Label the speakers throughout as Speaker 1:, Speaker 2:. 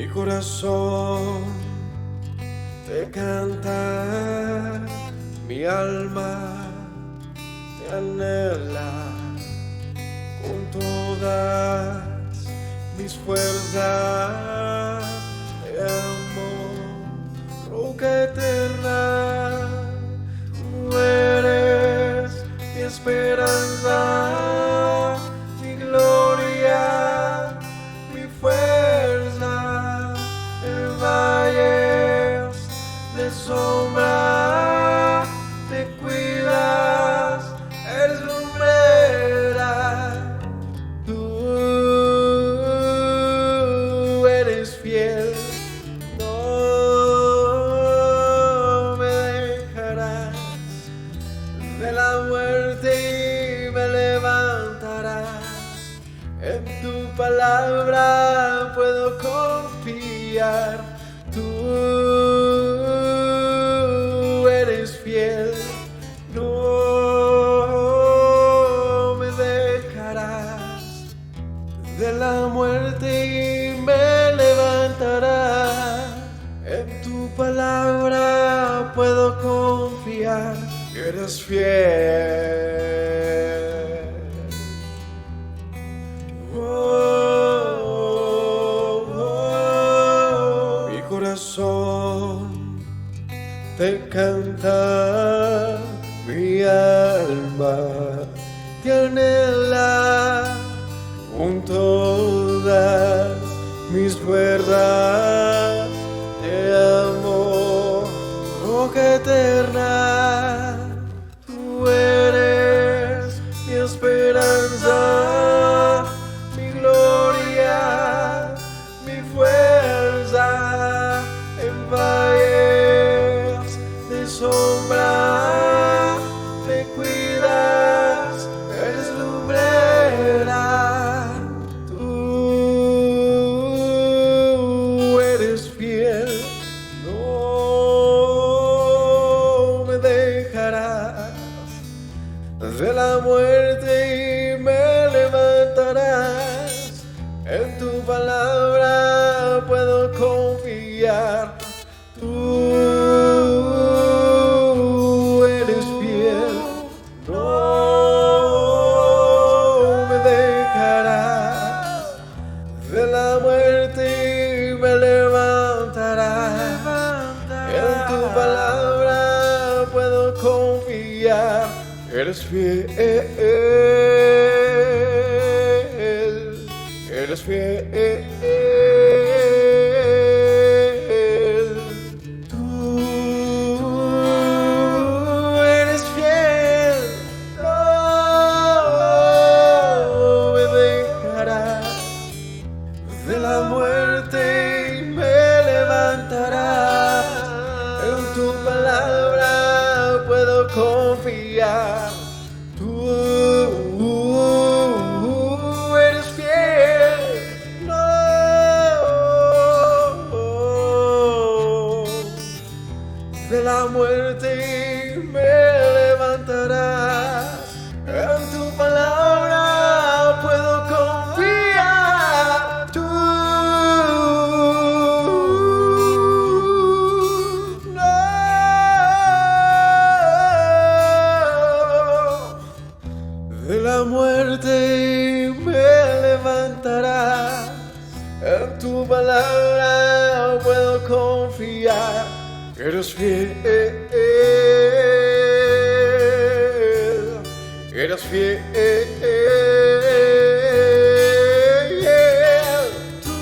Speaker 1: Mi corazón te canta, mi alma te anhela con todas mis fuerzas. Te amo, roca eterna, tú eres mi esperanza, mi gloria, mi fuerza. En valles de sombra te cuidas, eres lumbrera. Tú eres fiel, no me dejarás. De la muerte me levantarás. En tu palabra puedo confiar. Tú eres fiel, no me dejarás. De la muerte me levantarás. En tu palabra puedo confiar. Eres fiel. Mi corazón te canta, mi alma te anhela con todas mis fuerzas. Te amo, roca eterna, tú eres mi esperanza, mi gloria, mi fuerza. En valles de sombra te cuidas, eres lumbrera. Tú eres fiel, no me dejarás. De la muerte me levantarás. En tu palabra puedo confiar. Tú eres fiel, no me dejarás. De la muerte me levantarás. En tu palabra puedo confiar. Eres fiel, eres fiel. Tú eres fiel, no me dejarás. De la muerte me levantarás. En tu palabra puedo confiar. Tú eres fiel, no de la muerte me levantarás. En tu palabra puedo confiar. Tú no de la muerte me levantarás. En tu palabra puedo confiar. Eres fiel, eres fiel. Tú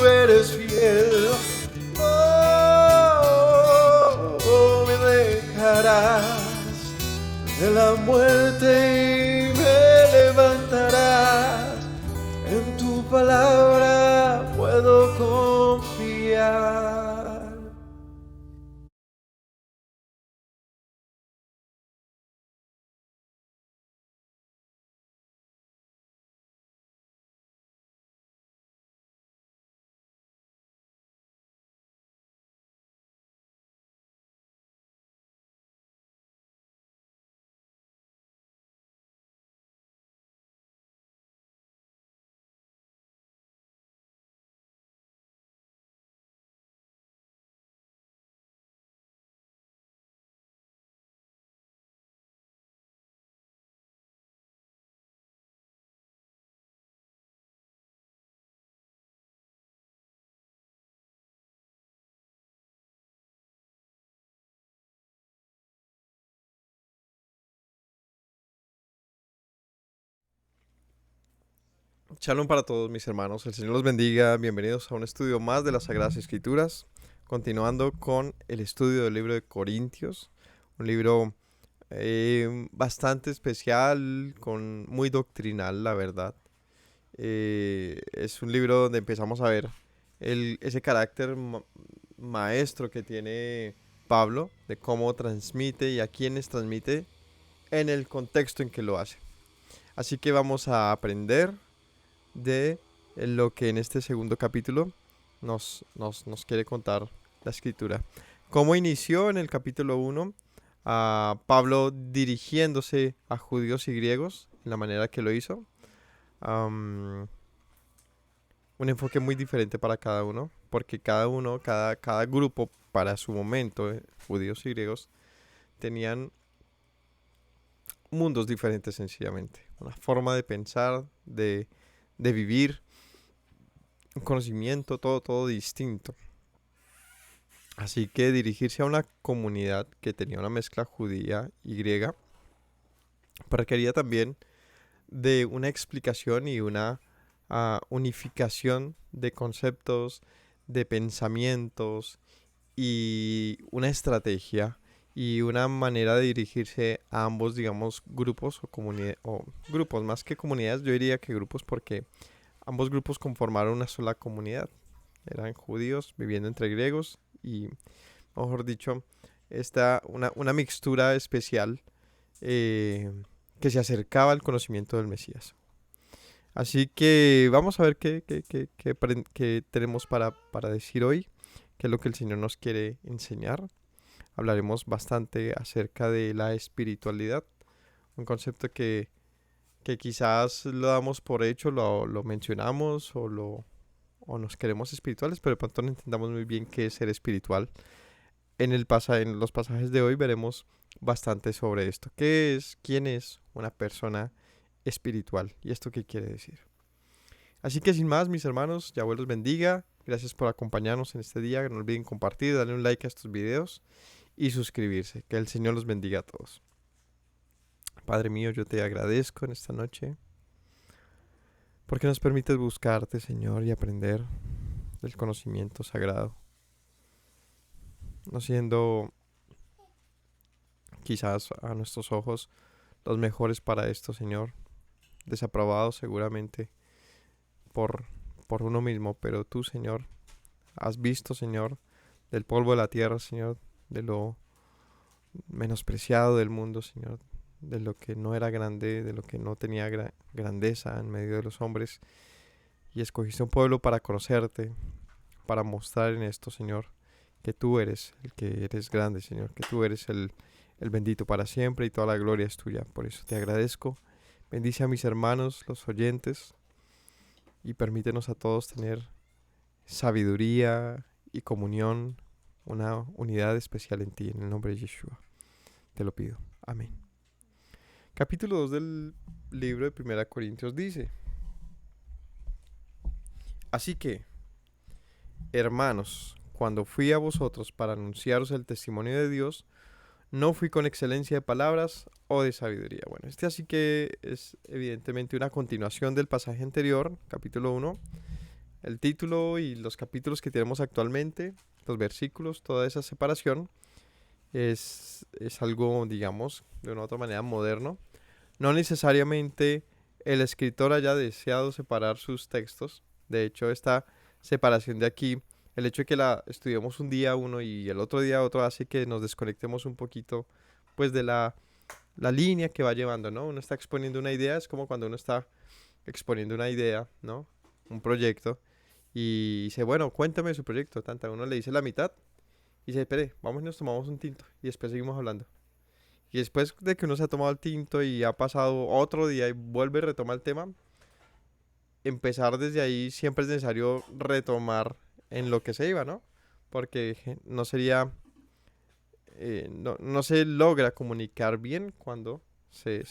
Speaker 1: eres fiel, no me dejarás. De la muerte me levantarás. En tu palabra puedo confiar. Shalom para todos mis hermanos, el Señor los bendiga, bienvenidos a un estudio más de las Sagradas Escrituras, continuando con el estudio del libro de Corintios, un libro bastante especial, muy doctrinal, la verdad. Es un libro donde empezamos a ver ese carácter maestro que tiene Pablo, de cómo transmite y a quiénes transmite en el contexto en que lo hace. Así que vamos a aprender de lo que en este segundo capítulo nos quiere contar la escritura. Cómo inició en el capítulo 1 a Pablo dirigiéndose a judíos y griegos, en la manera que lo hizo. Un enfoque muy diferente para cada uno, porque cada grupo para su momento, judíos y griegos, tenían mundos diferentes sencillamente. Una forma de pensar, de vivir, un conocimiento, todo distinto. Así que dirigirse a una comunidad que tenía una mezcla judía y griega requería también de una explicación y una unificación de conceptos, de pensamientos y una estrategia y una manera de dirigirse a ambos, digamos, grupos o grupos, más que comunidades, yo diría que grupos, porque ambos grupos conformaron una sola comunidad. Eran judíos viviendo entre griegos y, mejor dicho, una mixtura especial que se acercaba al conocimiento del Mesías. Así que vamos a ver qué tenemos para decir hoy, qué es lo que el Señor nos quiere enseñar. Hablaremos bastante acerca de la espiritualidad, un concepto que quizás lo damos por hecho, lo mencionamos o nos queremos espirituales, pero de pronto no entendamos muy bien qué es ser espiritual. En los pasajes de hoy veremos bastante sobre esto. ¿Qué es? ¿Quién es una persona espiritual? ¿Y esto qué quiere decir? Así que sin más, mis hermanos, Yahweh los bendiga. Gracias por acompañarnos en este día. No olviden compartir, darle un like a estos videos y suscribirse. Que el Señor los bendiga a todos. Padre mío, yo te agradezco en esta noche porque nos permites buscarte, Señor, y aprender del conocimiento sagrado. No siendo quizás a nuestros ojos los mejores para esto, Señor. Desaprobados seguramente por uno mismo, pero tú, Señor, has visto, Señor, del polvo de la tierra, Señor, de lo menospreciado del mundo, Señor, de lo que no era grande, de lo que no tenía grandeza en medio de los hombres, y escogiste un pueblo para conocerte, para mostrar en esto, Señor, que tú eres el que eres grande, Señor, que tú eres el bendito para siempre y toda la gloria es tuya. Por eso te agradezco. Bendice a mis hermanos, los oyentes, y permítenos a todos tener sabiduría y comunión, una unidad especial en ti, en el nombre de Yeshua. Te lo pido. Amén. Capítulo 2 del libro de 1 Corintios dice: Así que, hermanos, cuando fui a vosotros para anunciaros el testimonio de Dios, no fui con excelencia de palabras o de sabiduría. Bueno, así que es evidentemente una continuación del pasaje anterior, capítulo 1. El título y los capítulos que tenemos actualmente, los versículos, toda esa separación es algo, digamos, de una u otra manera moderno. No necesariamente el escritor haya deseado separar sus textos. De hecho, esta separación de aquí, el hecho de que la estudiemos un día uno y el otro día otro, hace que nos desconectemos un poquito pues de la línea que va llevando, ¿no? Uno está exponiendo una idea, es como cuando uno está exponiendo una idea, ¿no? Un proyecto, y dice, bueno, cuéntame su proyecto. Uno le dice la mitad y dice, espere, vamos y nos tomamos un tinto y después seguimos hablando. Y después de que uno se ha tomado el tinto y ha pasado otro día y vuelve y retoma el tema, empezar desde ahí siempre es necesario retomar en lo que se iba, ¿no? Porque no sería, no se logra comunicar bien cuando se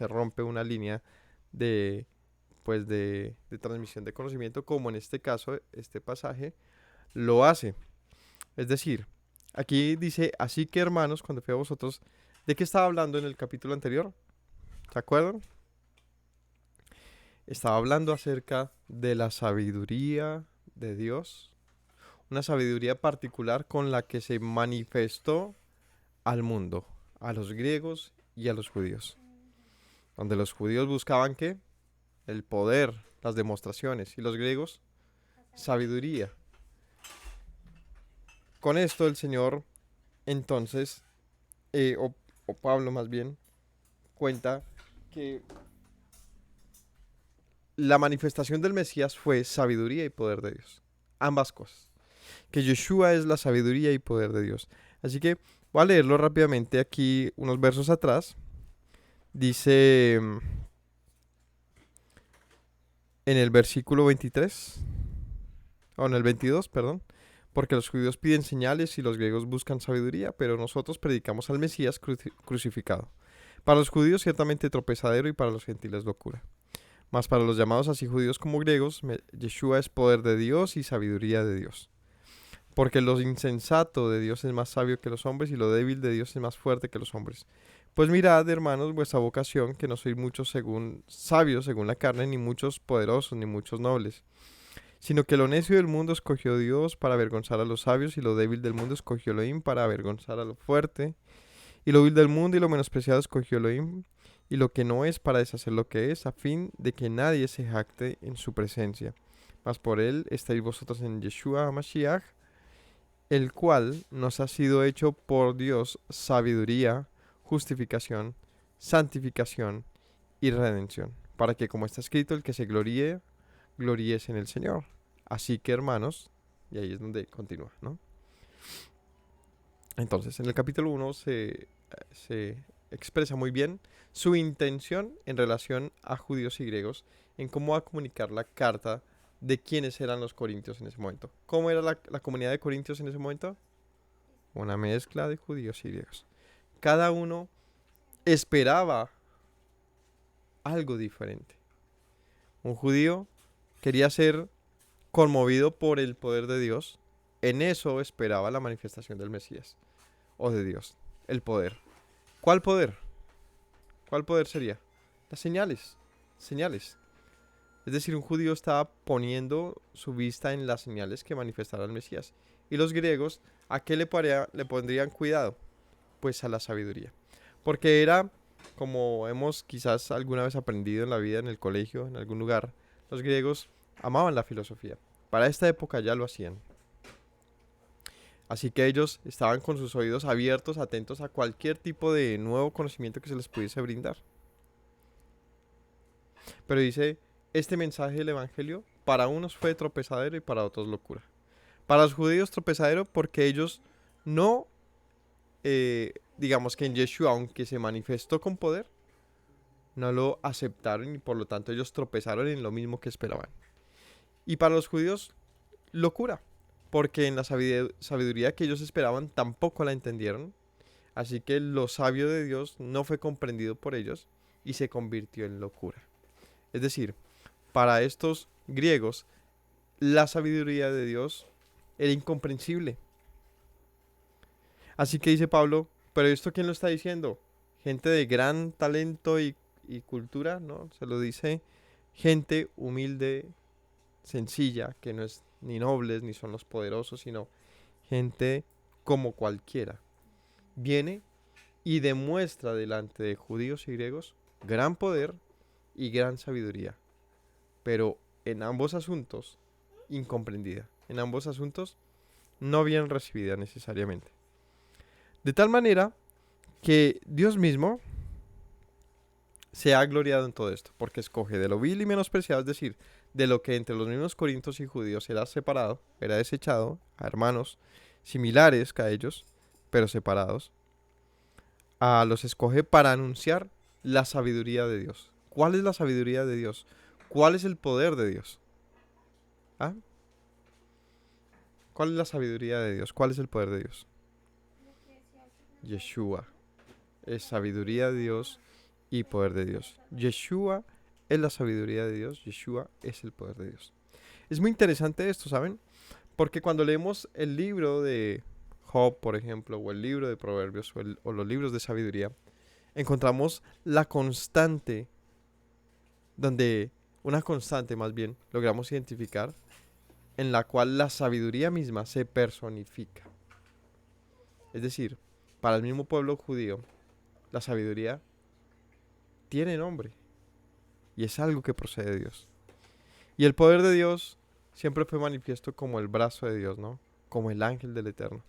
Speaker 1: rompe una línea de, pues de transmisión de conocimiento, como en este caso, este pasaje lo hace. Es decir, aquí dice, así que hermanos, cuando fui a vosotros, ¿de qué estaba hablando en el capítulo anterior? ¿Se acuerdan? estaba hablando acerca de la sabiduría de Dios, una sabiduría particular con la que se manifestó al mundo, a los griegos y a los judíos, donde los judíos buscaban ¿qué? El poder, las demostraciones, y los griegos sabiduría. Con esto el Señor entonces, o Pablo más bien, cuenta que la manifestación del Mesías fue sabiduría y poder de Dios. Ambas cosas. Que Yeshua es la sabiduría y poder de Dios. Así que voy a leerlo rápidamente aquí unos versos atrás. Dice en el versículo 23, o en el 22, perdón, porque los judíos piden señales y los griegos buscan sabiduría, pero nosotros predicamos al Mesías crucificado. Para los judíos ciertamente tropezadero y para los gentiles locura. Mas para los llamados así judíos como griegos, Yeshua es poder de Dios y sabiduría de Dios. Porque lo insensato de Dios es más sabio que los hombres y lo débil de Dios es más fuerte que los hombres. Pues mirad, hermanos, vuestra vocación, que no sois muchos sabios según la carne, ni muchos poderosos, ni muchos nobles, sino que lo necio del mundo escogió Dios para avergonzar a los sabios, y lo débil del mundo escogió Elohim para avergonzar a lo fuerte, y lo vil del mundo y lo menospreciado escogió Elohim, y lo que no es para deshacer lo que es, a fin de que nadie se jacte en su presencia. Mas por él estáis vosotros en Yeshua HaMashiach, el cual nos ha sido hecho por Dios sabiduría, justificación, santificación y redención, para que, como está escrito, el que se gloríe, gloríese en el Señor. Así que, hermanos, y ahí es donde continúa, ¿no? Entonces, en el capítulo 1 se expresa muy bien su intención en relación a judíos y griegos, en cómo va a comunicar la carta de quiénes eran los corintios en ese momento. ¿Cómo era la comunidad de corintios en ese momento? Una mezcla de judíos y griegos. Cada uno esperaba algo diferente. Un judío quería ser conmovido por el poder de Dios. En eso esperaba la manifestación del Mesías o de Dios, el poder. ¿Cuál poder? ¿Cuál poder sería? Las señales, señales. Es decir, un judío estaba poniendo su vista en las señales que manifestara el Mesías. Y los griegos, ¿a qué le pondrían cuidado? Pues a la sabiduría. Porque era, como hemos quizás alguna vez aprendido en la vida, en el colegio, en algún lugar, los griegos amaban la filosofía. Para esta época ya lo hacían. Así que ellos estaban con sus oídos abiertos, atentos a cualquier tipo de nuevo conocimiento que se les pudiese brindar. Pero dice, este mensaje del Evangelio para unos fue tropezadero y para otros locura. Para los judíos tropezadero porque ellos no, digamos que en Yeshua, aunque se manifestó con poder, no lo aceptaron y por lo tanto ellos tropezaron en lo mismo que esperaban. Y para los judíos, locura, porque en la sabiduría que ellos esperaban tampoco la entendieron. Así que lo sabio de Dios no fue comprendido por ellos y se convirtió en locura. Es decir, para estos griegos, la sabiduría de Dios era incomprensible. Así que dice Pablo, ¿pero esto quién lo está diciendo? Gente de gran talento y cultura, ¿no? Se lo dice gente humilde, sencilla, que no es ni nobles ni son los poderosos, sino gente como cualquiera. Viene y demuestra delante de judíos y griegos gran poder y gran sabiduría, pero en ambos asuntos incomprendida, en ambos asuntos no bien recibida necesariamente. De tal manera que Dios mismo se ha gloriado en todo esto, porque escoge de lo vil y menospreciado, es decir, de lo que entre los mismos corintios y judíos era separado, era desechado, a hermanos similares que a ellos, pero separados, a los escoge para anunciar la sabiduría de Dios. ¿Cuál es la sabiduría de Dios? ¿Cuál es el poder de Dios? ¿Ah? ¿Cuál es la sabiduría de Dios? ¿Cuál es el poder de Dios? Yeshua es sabiduría de Dios y poder de Dios. Yeshua es la sabiduría de Dios, Yeshua es el poder de Dios. Es muy interesante esto, ¿saben? Porque cuando leemos el libro de Job, por ejemplo, o el libro de Proverbios, o los libros de sabiduría, encontramos la constante donde una constante más bien, logramos identificar en la cual la sabiduría misma se personifica. Es decir, para el mismo pueblo judío, la sabiduría tiene nombre y es algo que procede de Dios. Y el poder de Dios siempre fue manifiesto como el brazo de Dios, ¿no? Como el ángel del Eterno.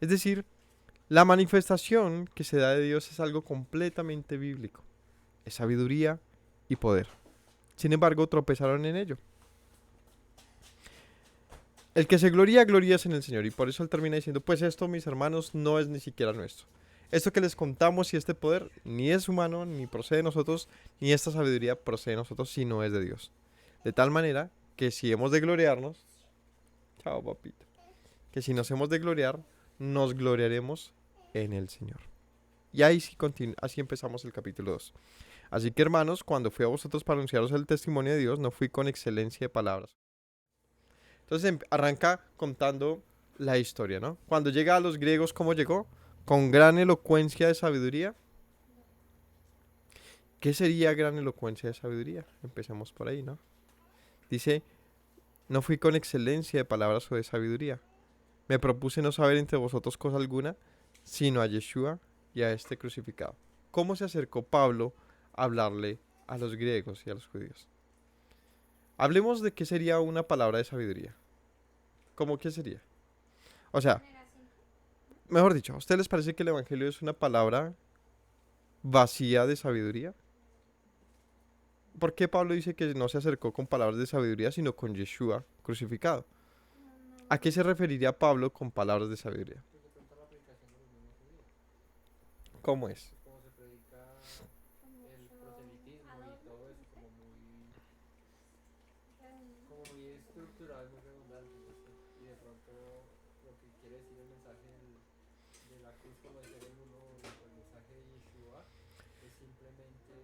Speaker 1: Es decir, la manifestación que se da de Dios es algo completamente bíblico. Es sabiduría y poder. Sin embargo, tropezaron en ello. El que se gloría, gloria es en el Señor. Y por eso él termina diciendo, pues esto, mis hermanos, no es ni siquiera nuestro. Esto que les contamos y este poder ni es humano, ni procede de nosotros, ni esta sabiduría procede de nosotros, sino es de Dios. De tal manera que si hemos de gloriarnos, chao papito, que si nos hemos de gloriar, nos gloriaremos en el Señor. Y ahí sí así empezamos el capítulo 2. Así que hermanos, cuando fui a vosotros para anunciaros el testimonio de Dios, no fui con excelencia de palabras. Entonces arranca contando la historia, ¿no? Cuando llega a los griegos, ¿cómo llegó? Con gran elocuencia de sabiduría. ¿Qué sería gran elocuencia de sabiduría? Empecemos por ahí, ¿no? Dice, no fui con excelencia de palabras o de sabiduría. Me propuse no saber entre vosotros cosa alguna, sino a Yeshua y a este crucificado. ¿Cómo se acercó Pablo a hablarle a los griegos y a los judíos? Hablemos de qué sería una palabra de sabiduría. ¿Cómo qué sería? O sea, mejor dicho, ¿a ustedes les parece que el evangelio es una palabra vacía de sabiduría? ¿Por qué Pablo dice que no se acercó con palabras de sabiduría, sino con Yeshua crucificado? ¿A qué se referiría Pablo con palabras de sabiduría? ¿Cómo es?
Speaker 2: Como se predica el proselitismo y todo eso como muy estructurado, muy redundante, no sé. Y de pronto lo que quiere decir el mensaje de la cruz como de ser el uno, o el mensaje de Yeshua, es simplemente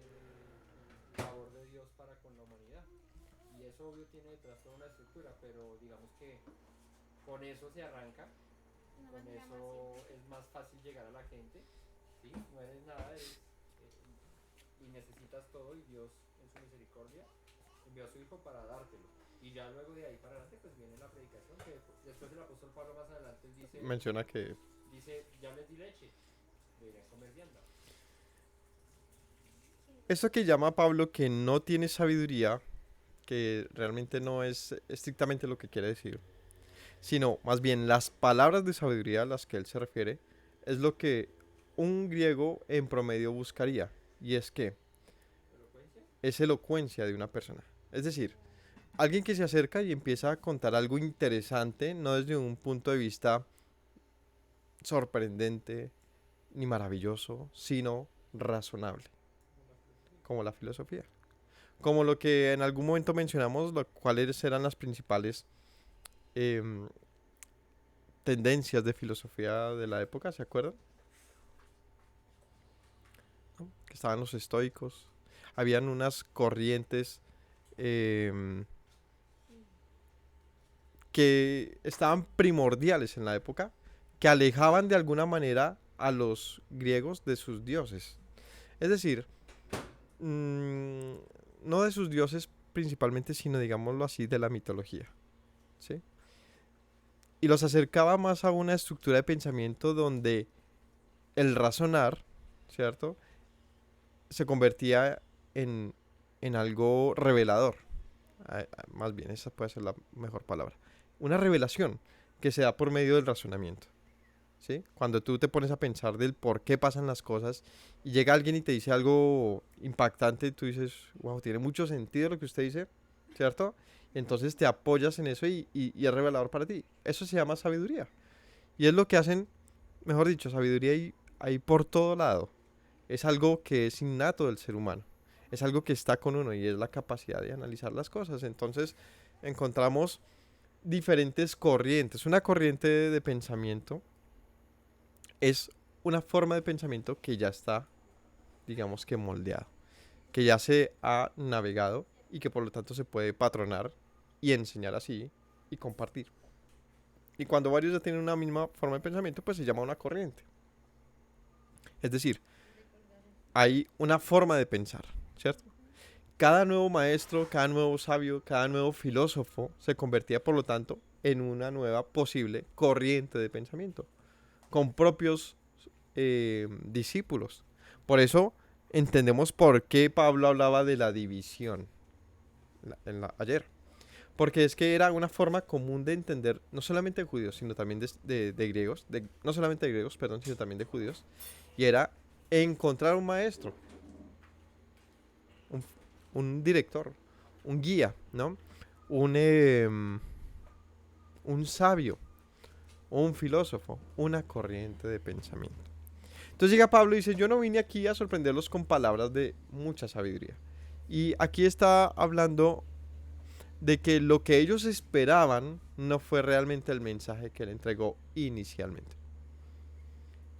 Speaker 2: labor de Dios para con la humanidad. Y eso obvio tiene detrás toda una estructura, pero digamos que con eso se arranca, con eso es más fácil llegar a la gente, ¿sí? No eres nada, y necesitas todo, y Dios en su misericordia envió a su hijo para dártelo. Y ya luego de ahí para adelante pues viene la predicación, que después el apóstol Pablo más adelante
Speaker 1: Menciona que
Speaker 2: dice ya les di leche, deberían comer vianda.
Speaker 1: esto que llama Pablo que no tiene sabiduría, que realmente no es estrictamente lo que quiere decir, sino más bien las palabras de sabiduría a las que él se refiere, es lo que un griego en promedio buscaría. Y es que
Speaker 2: ¿Elocuencia?
Speaker 1: es elocuencia de una persona. Es decir, alguien que se acerca y empieza a contar algo interesante, no desde un punto de vista sorprendente ni maravilloso, sino razonable, como la filosofía. Como lo que en algún momento mencionamos, cuáles eran las principales em, tendencias de filosofía de la época, ¿se acuerdan? ¿No? Que estaban los estoicos, habían unas corrientes em, que estaban primordiales en la época, que alejaban de alguna manera a los griegos de sus dioses. Es decir, no de sus dioses principalmente, sino digámoslo así, de la mitología. ¿Sí? Y los acercaba más a una estructura de pensamiento donde el razonar, ¿cierto? Se convertía en algo revelador. Más bien, esa puede ser la mejor palabra. Una revelación que se da por medio del razonamiento. ¿Sí? Cuando tú te pones a pensar del por qué pasan las cosas y llega alguien y te dice algo impactante, tú dices, wow, tiene mucho sentido lo que usted dice, ¿cierto? Entonces te apoyas en eso y es revelador para ti. Eso se llama sabiduría. Y es lo que hacen, mejor dicho, sabiduría ahí por todo lado. Es algo que es innato del ser humano. Es algo que está con uno y es la capacidad de analizar las cosas. Entonces encontramos diferentes corrientes. Una corriente de pensamiento es una forma de pensamiento que ya está, digamos que moldeado, que ya se ha navegado y que por lo tanto se puede patronar y enseñar así y compartir. Y cuando varios ya tienen una misma forma de pensamiento, pues se llama una corriente. Es decir, hay una forma de pensar, ¿cierto? Cada nuevo maestro, cada nuevo sabio, cada nuevo filósofo se convertía, por lo tanto, en una nueva posible corriente de pensamiento, con propios discípulos. Por eso entendemos por qué Pablo hablaba de la división ayer. Porque es que era una forma común de entender, no solamente de judíos, sino también de griegos, no solamente de griegos, perdón, sino también de judíos, y era encontrar un maestro, un, un director, un guía, ¿no? Un sabio, un filósofo, una corriente de pensamiento. Entonces llega Pablo y dice, yo no vine aquí a sorprenderlos con palabras de mucha sabiduría. Y aquí está hablando de que lo que ellos esperaban no fue realmente el mensaje que él entregó inicialmente.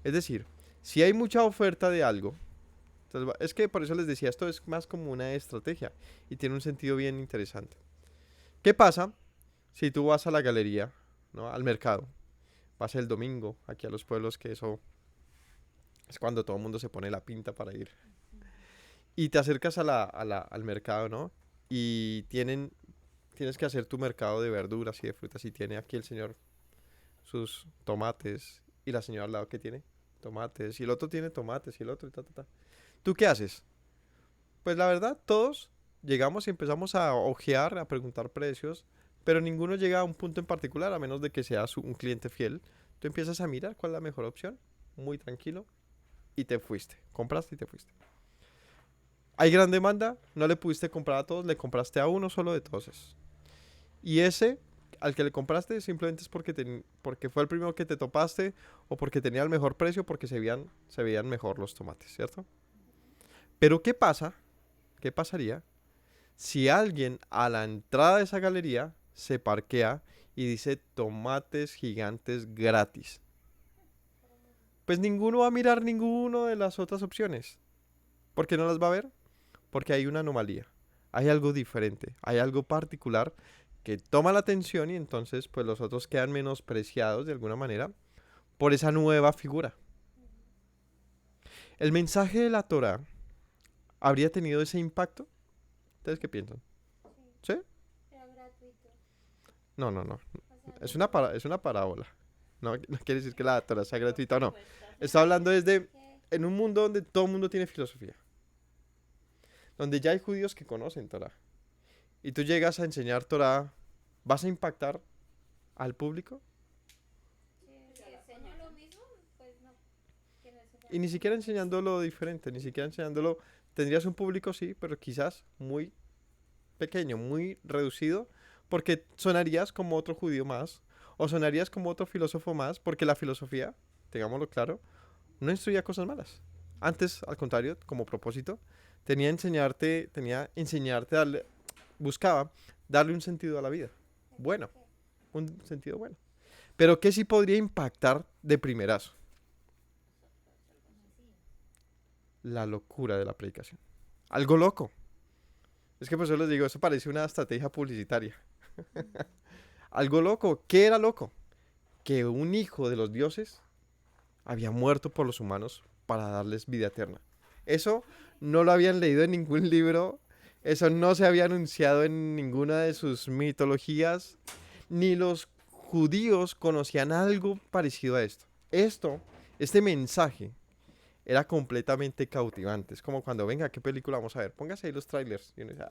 Speaker 1: Es decir, si hay mucha oferta de algo, entonces es que por eso les decía, esto es más como una estrategia y tiene un sentido bien interesante. ¿Qué pasa si tú vas a la galería, ¿no? Al mercado? Vas el domingo aquí a los pueblos, que eso es cuando todo el mundo se pone la pinta para ir. Y te acercas al mercado, ¿no? Y tienes que hacer tu mercado de verduras y de frutas. Y tiene aquí el señor sus tomates. Y la señora al lado que tiene tomates. Y el otro tiene tomates. Y el otro, y ta, ta, ta. ¿Tú qué haces? Pues la verdad, todos llegamos y empezamos a ojear, a preguntar precios. Pero ninguno llega a un punto en particular, a menos de que seas un cliente fiel. Tú empiezas a mirar cuál es la mejor opción. Muy tranquilo. Y te fuiste. Compraste y te fuiste. Hay gran demanda, no le pudiste comprar a todos, le compraste a uno solo de todos esos. Y ese al que le compraste simplemente es porque fue el primero que te topaste o porque tenía el mejor precio, porque se veían mejor los tomates, ¿cierto? Pero ¿qué pasa? ¿Qué pasaría si alguien a la entrada de esa galería se parquea y dice tomates gigantes gratis? Pues ninguno va a mirar ninguno de las otras opciones. ¿Por qué no las va a ver? Porque hay una anomalía, hay algo diferente, hay algo particular que toma la atención y entonces pues los otros quedan menospreciados de alguna manera por esa nueva figura. ¿El mensaje de la Torah habría tenido ese impacto? ¿Ustedes qué piensan?
Speaker 3: Sí,
Speaker 1: ¿Sí?
Speaker 3: era gratuito.
Speaker 1: No, no, no.
Speaker 3: O sea,
Speaker 1: Es una parábola. No, no quiere decir que la Torah sea gratuita o no.
Speaker 4: Pues estás
Speaker 1: Está hablando desde
Speaker 3: que
Speaker 1: en un mundo donde todo el mundo tiene filosofía. Donde ya hay judíos que conocen Torah. Y tú llegas a enseñar Torah, ¿vas a impactar al público?
Speaker 3: si enseño lo mismo, pues no. Que no es
Speaker 1: Y ni siquiera enseñándolo diferente, ni siquiera enseñándolo, tendrías un público sí, pero quizás muy pequeño, muy reducido, porque sonarías como otro judío más, o sonarías como otro filósofo más, porque la filosofía, tengámoslo claro, no instruía cosas malas. Antes, al contrario, como propósito, tenía enseñarte, buscaba darle un sentido a la vida. Bueno, un sentido bueno. Pero que sí podría impactar de primerazo. La locura de la predicación. Algo loco. Es que por eso les digo, eso parece una estrategia publicitaria. Algo loco. ¿Qué era loco? Que un hijo de los dioses había muerto por los humanos para darles vida eterna. Eso no lo habían leído en ningún libro. Eso no se había anunciado en ninguna de sus mitologías. Ni los judíos conocían algo parecido a esto. Este mensaje era completamente cautivante. Es como cuando, venga, ¿qué película vamos a ver? Póngase ahí los trailers. Y uno dice,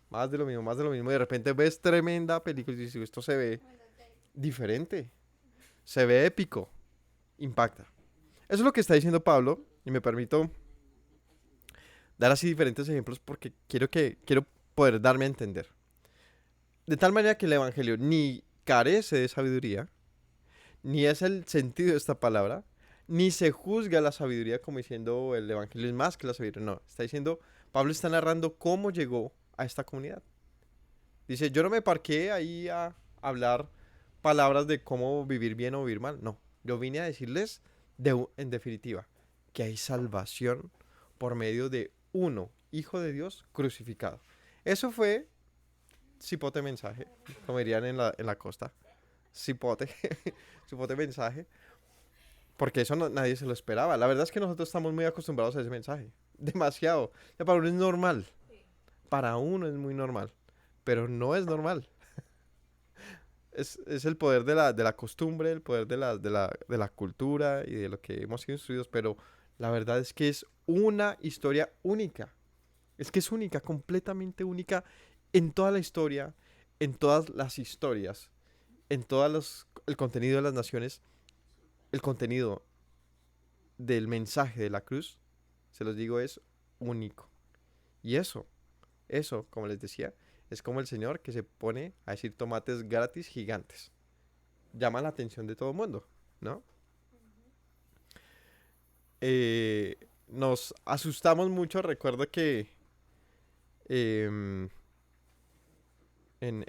Speaker 1: más de lo mismo, más de lo mismo. Y de repente ves tremenda película y dices, esto se ve diferente. Se ve épico. Impacta. Eso es lo que está diciendo Pablo. Y me permito dar así diferentes ejemplos porque quiero poder darme a entender. De tal manera que el Evangelio ni carece de sabiduría, ni es el sentido de esta palabra, ni se juzga la sabiduría como diciendo el Evangelio es más que la sabiduría. No, está diciendo, Pablo está narrando cómo llegó a esta comunidad. Dice, yo no me parqué ahí a hablar palabras de cómo vivir bien o vivir mal. No, yo vine a decirles, en definitiva, que hay salvación por medio de uno, Hijo de Dios, crucificado. Eso fue cipote mensaje, como dirían en la costa. Cipote, cipote mensaje. Porque eso nadie se lo esperaba. La verdad es que nosotros estamos muy acostumbrados a ese mensaje. Demasiado. Ya para uno es normal. para uno es muy normal, pero no es normal. Es el poder de la costumbre, el poder de la cultura y de lo que hemos sido instruidos, pero la verdad es que es una historia única. Es que es única, completamente única en toda la historia, en todas las historias, en todos el contenido de las naciones, el contenido del mensaje de la cruz, se los digo, es único. Y eso, como les decía, es como el Señor que se pone a decir tomates gratis gigantes. Llama la atención de todo el mundo, ¿no? Nos asustamos mucho, recuerdo que em, en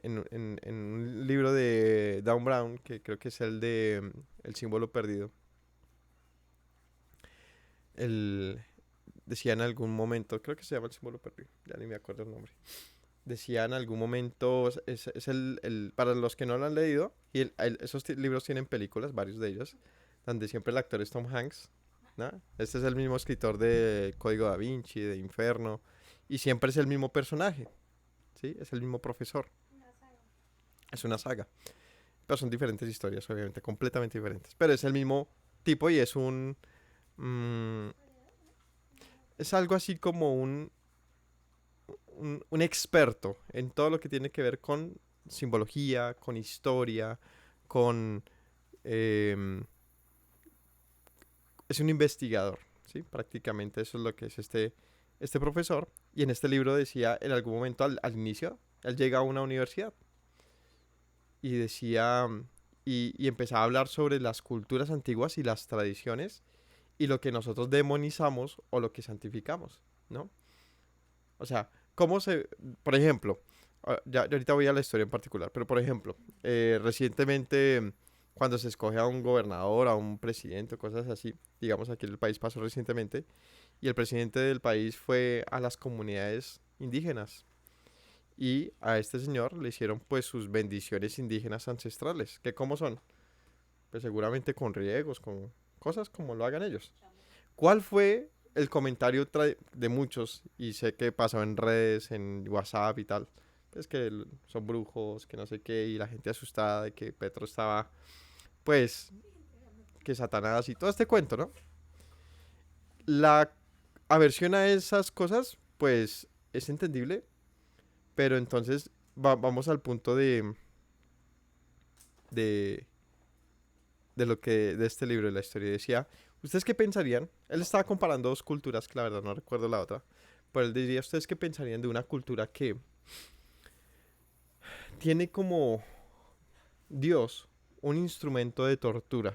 Speaker 1: un libro de Dan Brown, que creo que es el de El símbolo perdido, él decía en algún momento, creo que se llama El símbolo perdido, ya ni me acuerdo el nombre. Decía en algún momento, es para los que no lo han leído, y esos libros tienen películas, varios de ellos, donde siempre el actor es Tom Hanks, ¿no? Este es el mismo escritor de Código Da Vinci, de Inferno, y siempre es el mismo personaje, ¿sí? Es el mismo profesor,
Speaker 3: Una saga.
Speaker 1: es una saga. Pero son diferentes historias, obviamente, completamente diferentes. Pero es el mismo tipo y es mm, es algo así como un experto en todo lo que tiene que ver con simbología, con historia, con... em, es un investigador, ¿sí? Prácticamente eso es lo que es este profesor. Y en este libro decía, en algún momento al inicio, él llega a una universidad y decía, y empezaba a hablar sobre las culturas antiguas y las tradiciones y lo que nosotros demonizamos o lo que santificamos, ¿no? O sea, cómo se, por ejemplo, ya ahorita voy a la historia en particular, pero por ejemplo, recientemente cuando se escoge a un gobernador, a un presidente, cosas así, digamos aquí en el país pasó recientemente, y el presidente del país fue a las comunidades indígenas y a este señor le hicieron pues sus bendiciones indígenas ancestrales, que cómo son, pues seguramente con riegos, con cosas como lo hagan ellos. ¿Cuál fue el comentario de muchos? Y sé que pasó en redes, en WhatsApp y tal. Pues que son brujos, que no sé qué, y la gente asustada de que Petro estaba, pues, que Satanás y todo este cuento, ¿no? La aversión a esas cosas, pues, es entendible, pero entonces vamos al punto de, de lo que, de este libro, de la historia. Decía, ¿ustedes qué pensarían? Él estaba comparando dos culturas, que la verdad no recuerdo la otra. Pero él diría, ¿ustedes qué pensarían de una cultura que tiene como Dios un instrumento de tortura?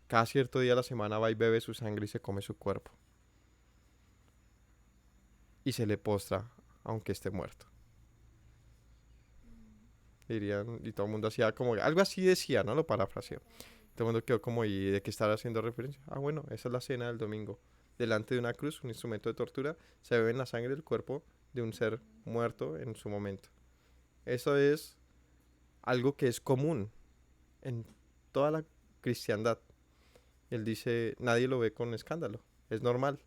Speaker 1: Cada cierto día a la semana va y bebe su sangre y se come su cuerpo. Y se le postra, aunque esté muerto. Dirían, y todo el mundo hacía como, algo así decía, ¿no? Lo parafraseo. Todo el mundo quedó como, ¿y de qué estar haciendo referencia? Ah, bueno, esa es la cena del domingo. Delante de una cruz, un instrumento de tortura, se bebe en la sangre del cuerpo de un ser muerto en su momento. Eso es algo que es común en toda la cristiandad. Él dice, nadie lo ve con escándalo, es normal,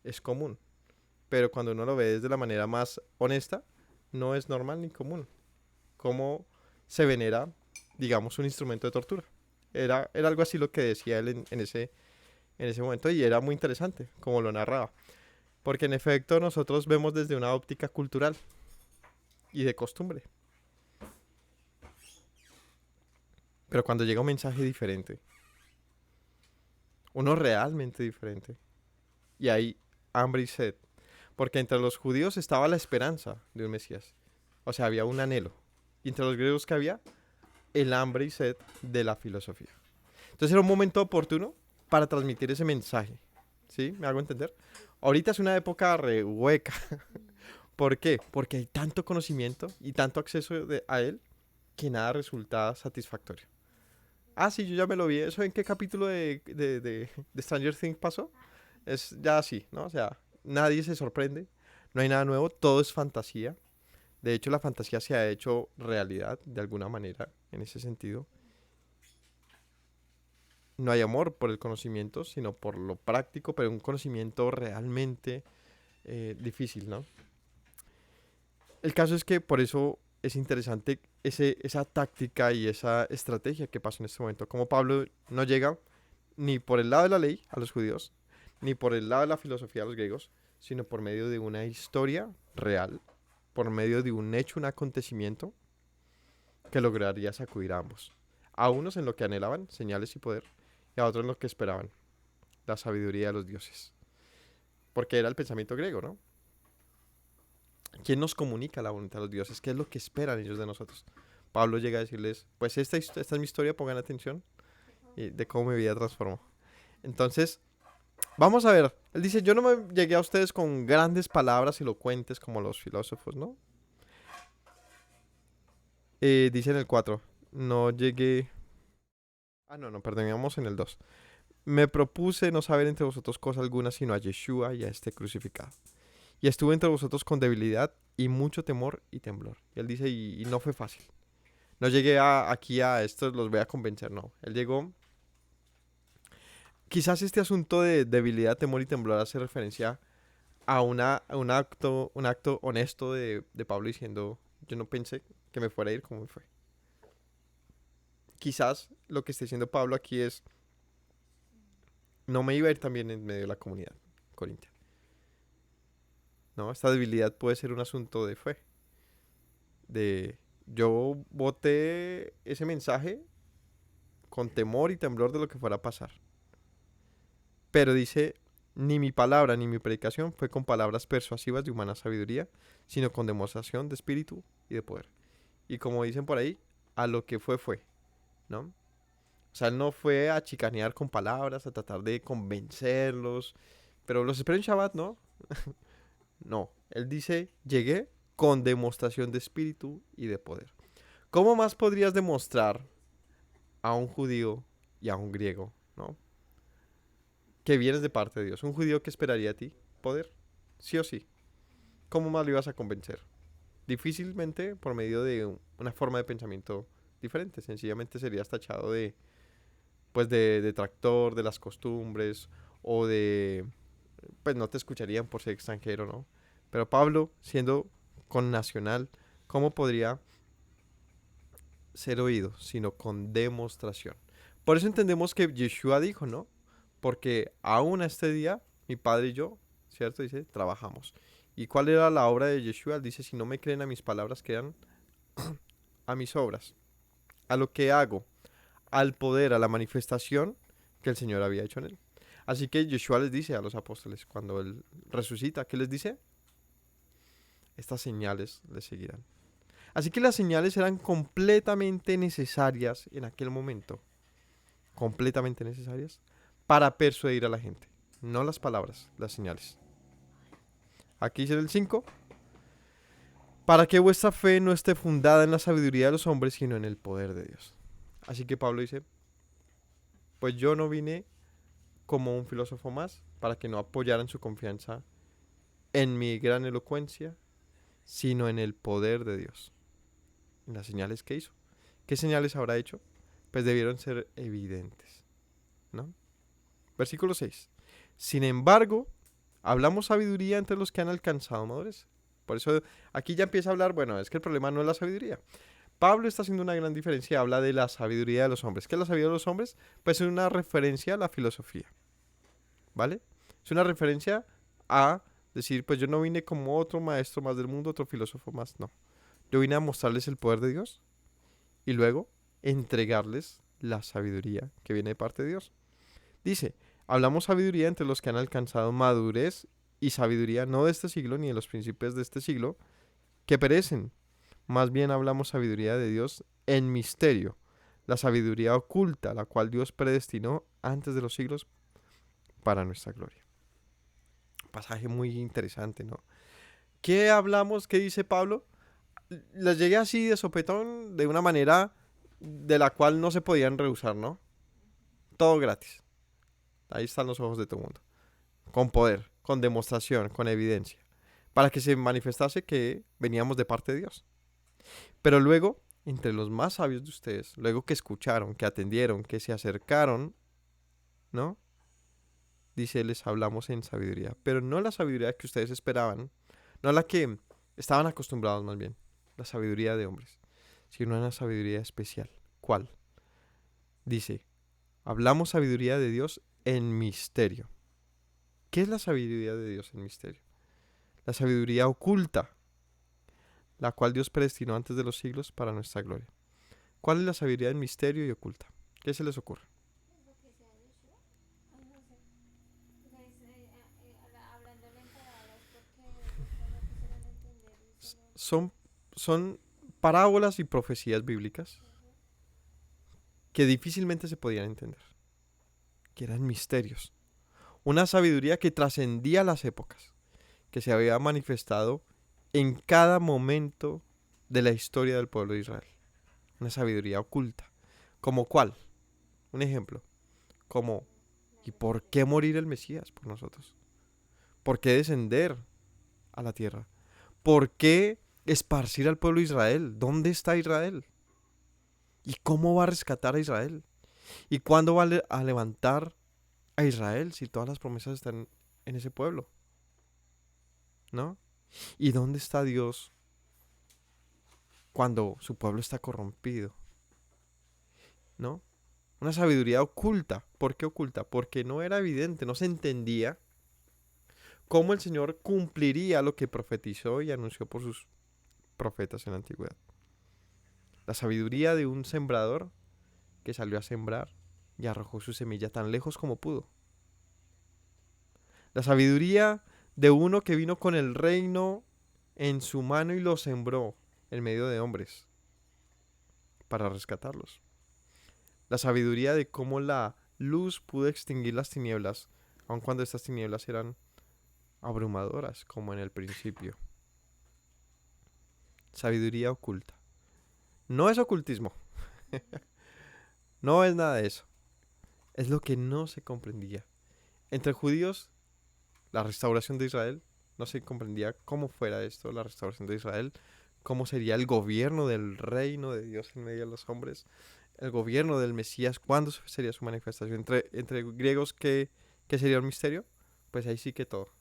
Speaker 1: es común. Pero cuando uno lo ve desde la manera más honesta, no es normal ni común. Cómo se venera, digamos, un instrumento de tortura. Era algo así lo que decía él en ese momento y era muy interesante como lo narraba. Porque en efecto nosotros vemos desde una óptica cultural y de costumbre. Pero cuando llega un mensaje diferente, uno realmente diferente, y hay hambre y sed, porque entre los judíos estaba la esperanza de un Mesías, o sea, había un anhelo, y entre los griegos que había el hambre y sed de la filosofía. Entonces era un momento oportuno para transmitir ese mensaje, ¿sí? ¿Me hago entender? Ahorita es una época re hueca. ¿Por qué? Porque hay tanto conocimiento y tanto acceso a él que nada resulta satisfactorio. Ah, sí, yo ya me lo vi. ¿Eso en qué capítulo de Stranger Things pasó? Es ya así, ¿no? O sea, nadie se sorprende, no hay nada nuevo, todo es fantasía. De hecho, la fantasía se ha hecho realidad de alguna manera en ese sentido. No hay amor por el conocimiento, sino por lo práctico, pero un conocimiento realmente difícil, ¿no? El caso es que por eso es interesante esa táctica y esa estrategia que pasa en este momento. Como Pablo no llega ni por el lado de la ley a los judíos, ni por el lado de la filosofía a los griegos, sino por medio de una historia real, por medio de un hecho, un acontecimiento que lograría sacudir a ambos. A unos en lo que anhelaban, señales y poder, y a otros en lo que esperaban, la sabiduría de los dioses. Porque era el pensamiento griego, ¿no? ¿Quién nos comunica la voluntad de los dioses? ¿Qué es lo que esperan ellos de nosotros? Pablo llega a decirles, pues esta es mi historia, pongan atención, y de cómo mi vida transformó. Entonces, vamos a ver. Él dice, yo no me llegué a ustedes con grandes palabras elocuentes como los filósofos, ¿no? Dice en el 4, no llegué... Ah, no, perdón, vamos en el 2. Me propuse no saber entre vosotros cosa alguna sino a Yeshua y a este crucificado. Y estuve entre vosotros con debilidad y mucho temor y temblor. Y él dice, y no fue fácil. No llegué aquí a esto, los voy a convencer, no. Él llegó... Quizás este asunto de debilidad, temor y temblor hace referencia a un acto honesto de Pablo diciendo, yo no pensé que me fuera a ir como me fue. Quizás lo que está diciendo Pablo aquí es, no me iba a ir también en medio de la comunidad corintia. ¿No? Esta debilidad puede ser un asunto de fe. Yo boté ese mensaje con temor y temblor de lo que fuera a pasar. Pero dice, ni mi palabra ni mi predicación fue con palabras persuasivas de humana sabiduría, sino con demostración de espíritu y de poder. Y como dicen por ahí, a lo que fue, ¿no? O sea, él no fue a chicanear con palabras, a tratar de convencerlos. Pero los espero en Shabbat, ¿no? No, él dice, llegué con demostración de espíritu y de poder. ¿Cómo más podrías demostrar a un judío y a un griego, ¿no? Que vienes de parte de Dios. Un judío que esperaría a ti poder, sí o sí. ¿Cómo más lo ibas a convencer? Difícilmente por medio de una forma de pensamiento diferente. Sencillamente serías tachado pues de detractor de las costumbres o pues no te escucharían por ser extranjero, ¿no? Pero Pablo, siendo connacional, ¿cómo podría ser oído sino con demostración? Por eso entendemos que Yeshua dijo, ¿no? Porque aún a este día, mi padre y yo, ¿cierto? Dice, trabajamos. ¿Y cuál era la obra de Yeshua? Él dice, si no me creen a mis palabras, crean a mis obras, a lo que hago, al poder, a la manifestación que el Señor había hecho en él. Así que Yeshua les dice a los apóstoles, cuando él resucita, ¿qué les dice? Estas señales les seguirán. Así que las señales eran completamente necesarias en aquel momento. Completamente necesarias para persuadir a la gente. No las palabras, las señales. Aquí dice el 5. Para que vuestra fe no esté fundada en la sabiduría de los hombres, sino en el poder de Dios. Así que Pablo dice, pues yo no vine como un filósofo más, para que no apoyaran su confianza en mi gran elocuencia, sino en el poder de Dios. En las señales que hizo. ¿Qué señales habrá hecho? Pues debieron ser evidentes, ¿no? Versículo 6. Sin embargo, hablamos sabiduría entre los que han alcanzado madurez. Por eso aquí ya empieza a hablar, bueno, es que el problema no es la sabiduría. Pablo está haciendo una gran diferencia, habla de la sabiduría de los hombres. ¿Qué es la sabiduría de los hombres? Pues es una referencia a la filosofía, ¿vale? Es una referencia a decir, pues yo no vine como otro maestro más del mundo, otro filósofo más, no. Yo vine a mostrarles el poder de Dios y luego entregarles la sabiduría que viene de parte de Dios. Dice, hablamos sabiduría entre los que han alcanzado madurez y sabiduría no de este siglo ni de los príncipes de este siglo que perecen. Más bien hablamos sabiduría de Dios en misterio, la sabiduría oculta, la cual Dios predestinó antes de los siglos para nuestra gloria. Pasaje muy interesante, ¿no? ¿Qué hablamos? ¿Qué dice Pablo? Les llegué así de sopetón, de una manera de la cual no se podían rehusar, ¿no? Todo gratis. Ahí están los ojos de todo el mundo. Con poder, con demostración, con evidencia. Para que se manifestase que veníamos de parte de Dios. Pero luego, entre los más sabios de ustedes, luego que escucharon, que atendieron, que se acercaron, ¿no? dice, les hablamos en sabiduría, pero no la sabiduría que ustedes esperaban, no la que estaban acostumbrados más bien, la sabiduría de hombres, sino una sabiduría especial. ¿Cuál? Dice, hablamos sabiduría de Dios en misterio. ¿Qué es la sabiduría de Dios en misterio? La sabiduría oculta, la cual Dios predestinó antes de los siglos para nuestra gloria. ¿Cuál es la sabiduría en misterio y oculta? ¿Qué se les ocurre?
Speaker 3: Lo que sea Yeshua. Ay, no sé. Pues, hablándole en parábolas porque no quisieran entender y solo.
Speaker 1: Son parábolas y profecías bíblicas que difícilmente se podían entender, que eran misterios. Una sabiduría que trascendía las épocas, que se había manifestado en cada momento de la historia del pueblo de Israel. Una sabiduría oculta. ¿Como cuál? Un ejemplo. Como, ¿y por qué morir el Mesías por nosotros? ¿Por qué descender a la tierra? ¿Por qué esparcir al pueblo de Israel? ¿Dónde está Israel? ¿Y cómo va a rescatar a Israel? ¿Y cuándo va a levantar a Israel si todas las promesas están en ese pueblo? ¿No? ¿Y dónde está Dios cuando su pueblo está corrompido? ¿No? Una sabiduría oculta. ¿Por qué oculta? Porque no era evidente, no se entendía cómo el Señor cumpliría lo que profetizó y anunció por sus profetas en la antigüedad. La sabiduría de un sembrador que salió a sembrar y arrojó su semilla tan lejos como pudo. La sabiduría de uno que vino con el reino en su mano y lo sembró en medio de hombres para rescatarlos. La sabiduría de cómo la luz pudo extinguir las tinieblas, aun cuando estas tinieblas eran abrumadoras, como en el principio. Sabiduría oculta. No es ocultismo. No es nada de eso. Es lo que no se comprendía. Entre judíos, la restauración de Israel, no se comprendía cómo fuera esto, la restauración de Israel, cómo sería el gobierno del reino de Dios en medio de los hombres, el gobierno del Mesías, cuándo sería su manifestación. Entre griegos, ¿qué sería un misterio? Pues ahí sí que todo.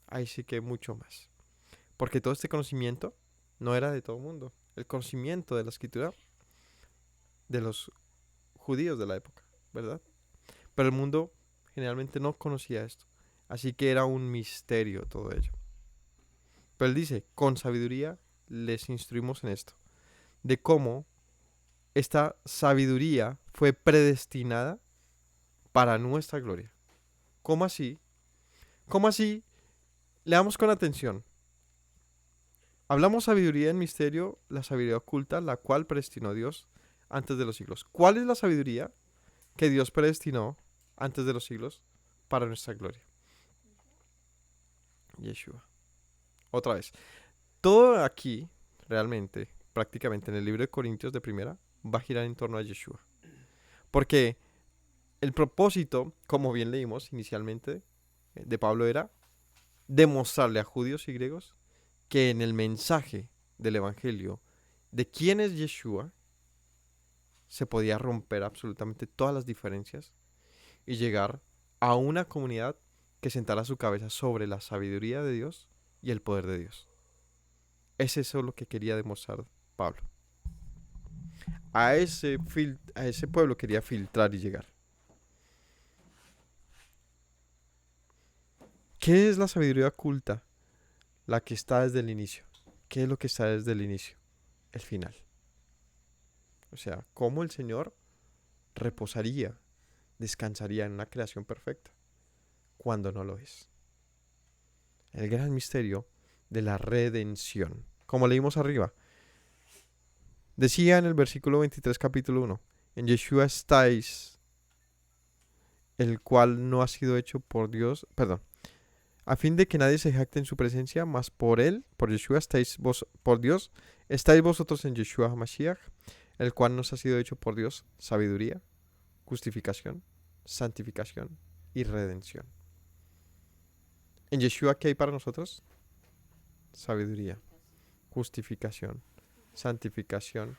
Speaker 1: Ahí sí que mucho más. Porque todo este conocimiento no era de todo el mundo. El conocimiento de la escritura de los judíos de la época, ¿verdad? Pero el mundo generalmente no conocía esto. Así que era un misterio todo ello. Pero él dice, con sabiduría les instruimos en esto. De cómo esta sabiduría fue predestinada para nuestra gloria. ¿Cómo así? ¿Cómo así? Leamos con atención. Hablamos sabiduría en misterio, la sabiduría oculta, la cual predestinó Dios antes de los siglos. ¿Cuál es la sabiduría que Dios predestinó antes de los siglos para nuestra gloria? Yeshua. Otra vez. Todo aquí, realmente, prácticamente en el libro de Corintios de primera, va a girar en torno a Yeshua. Porque el propósito, como bien leímos inicialmente, de Pablo era demostrarle a judíos y griegos que en el mensaje del Evangelio de quién es Yeshua se podía romper absolutamente todas las diferencias y llegar a una comunidad que sentara su cabeza sobre la sabiduría de Dios y el poder de Dios. Es eso lo que quería demostrar Pablo. A ese pueblo quería filtrar y llegar. ¿Qué es la sabiduría oculta? La que está desde el inicio. ¿Qué es lo que está desde el inicio? El final. O sea, cómo el Señor reposaría, descansaría en una creación perfecta, cuando no lo es. El gran misterio de la redención. Como leímos arriba, decía en el versículo 23, capítulo 1, en Yeshua estáis, el cual no ha sido hecho por Dios, perdón, a fin de que nadie se jacte en su presencia, mas por él, por Yeshua, estáis vos, por Dios, estáis vosotros en Yeshua HaMashiach, el cual nos ha sido hecho por Dios sabiduría, justificación, santificación y redención. En Yeshua, ¿qué hay para nosotros? Sabiduría, justificación, santificación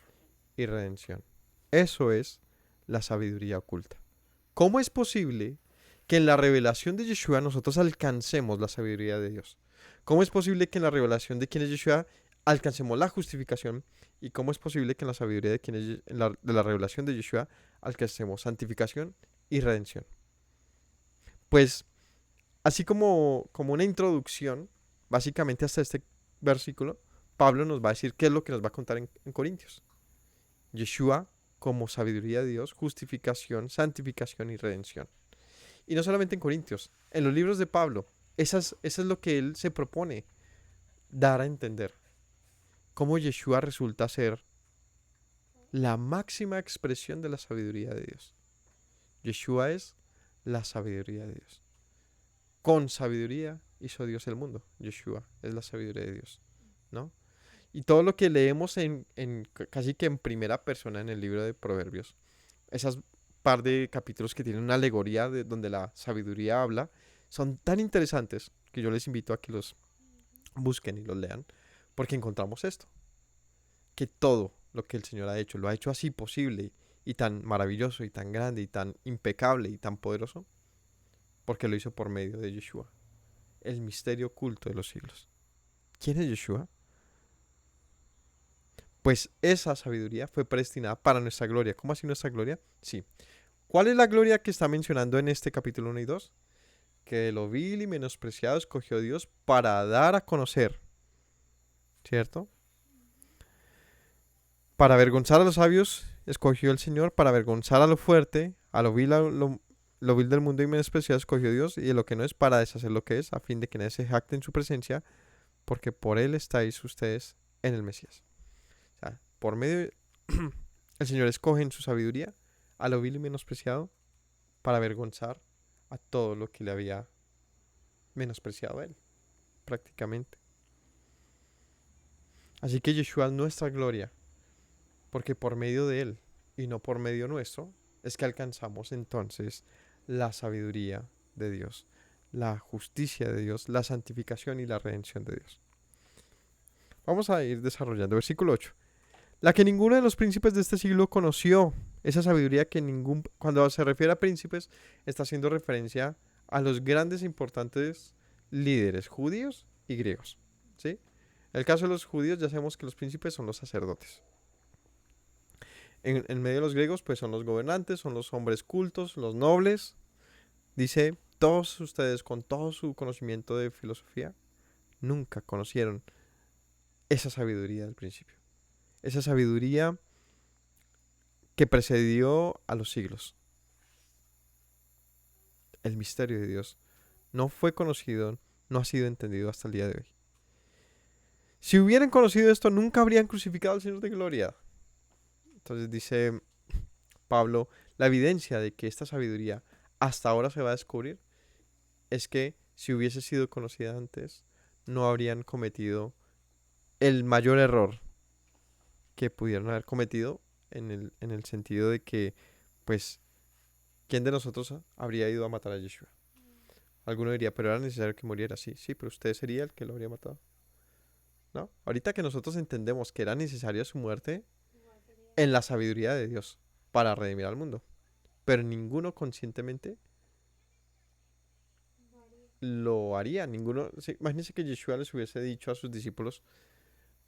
Speaker 1: y redención. Eso es la sabiduría oculta. ¿Cómo es posible que en la revelación de Yeshua nosotros alcancemos la sabiduría de Dios? ¿Cómo es posible que en la revelación de quién es Yeshua alcancemos la justificación? ¿Y cómo es posible que en la sabiduría de, quién es, de la revelación de Yeshua alcancemos santificación y redención? Pues así como una introducción, básicamente hasta este versículo, Pablo nos va a decir qué es lo que nos va a contar en Corintios. Yeshua como sabiduría de Dios, justificación, santificación y redención. Y no solamente en Corintios, en los libros de Pablo, eso es lo que él se propone dar a entender. Cómo Yeshua resulta ser la máxima expresión de la sabiduría de Dios. Yeshua es la sabiduría de Dios. Con sabiduría hizo Dios el mundo. Yeshua es la sabiduría de Dios, ¿no? Y todo lo que leemos casi que en primera persona en el libro de Proverbios, esas par de capítulos que tienen una alegoría de donde la sabiduría habla, son tan interesantes que yo les invito a que los busquen y los lean, porque encontramos esto, que todo lo que el Señor ha hecho, lo ha hecho así posible y tan maravilloso y tan grande y tan impecable y tan poderoso, porque lo hizo por medio de Yeshua, el misterio oculto de los siglos. ¿Quién es Yeshua? Pues esa sabiduría fue predestinada para nuestra gloria. ¿Cómo así nuestra gloria? Sí. ¿Cuál es la gloria que está mencionando en este capítulo 1 y 2? Que de lo vil y menospreciado escogió Dios para dar a conocer, ¿cierto? Para avergonzar a los sabios escogió el Señor, para avergonzar a lo fuerte, a lo vil, lo vil del mundo y menospreciado escogió Dios, y de lo que no es para deshacer lo que es, a fin de que nadie se jacte en su presencia, porque por Él estáis ustedes en el Mesías. O sea, por medio de el Señor escoge en su sabiduría a lo vil y menospreciado para avergonzar a todo lo que le había menospreciado a Él, prácticamente. Así que Yeshua es nuestra gloria, porque por medio de Él y no por medio nuestro es que alcanzamos entonces la sabiduría de Dios, la justicia de Dios, la santificación y la redención de Dios. Vamos a ir desarrollando. Versículo 8. La que ninguno de los príncipes de este siglo conoció, esa sabiduría que cuando se refiere a príncipes, está haciendo referencia a los grandes e importantes líderes judíos y griegos, ¿sí? En el caso de los judíos ya sabemos que los príncipes son los sacerdotes. En medio de los griegos pues son los gobernantes, son los hombres cultos, los nobles. Dice, todos ustedes con todo su conocimiento de filosofía nunca conocieron esa sabiduría del principio. Esa sabiduría que precedió a los siglos. El misterio de Dios no fue conocido, no ha sido entendido hasta el día de hoy. Si hubieran conocido esto, nunca habrían crucificado al Señor de gloria. Entonces dice Pablo, la evidencia de que esta sabiduría hasta ahora se va a descubrir es que si hubiese sido conocida antes, no habrían cometido el mayor error que pudieron haber cometido en el sentido de que, pues, ¿quién de nosotros habría ido a matar a Yeshua? Alguno diría, pero era necesario que muriera. Sí, pero usted sería el que lo habría matado, ¿no? Ahorita que nosotros entendemos que era necesaria su muerte en la sabiduría de Dios para redimir al mundo, pero ninguno conscientemente lo haría. Ninguno, sí, imagínense que Yeshua les hubiese dicho a sus discípulos,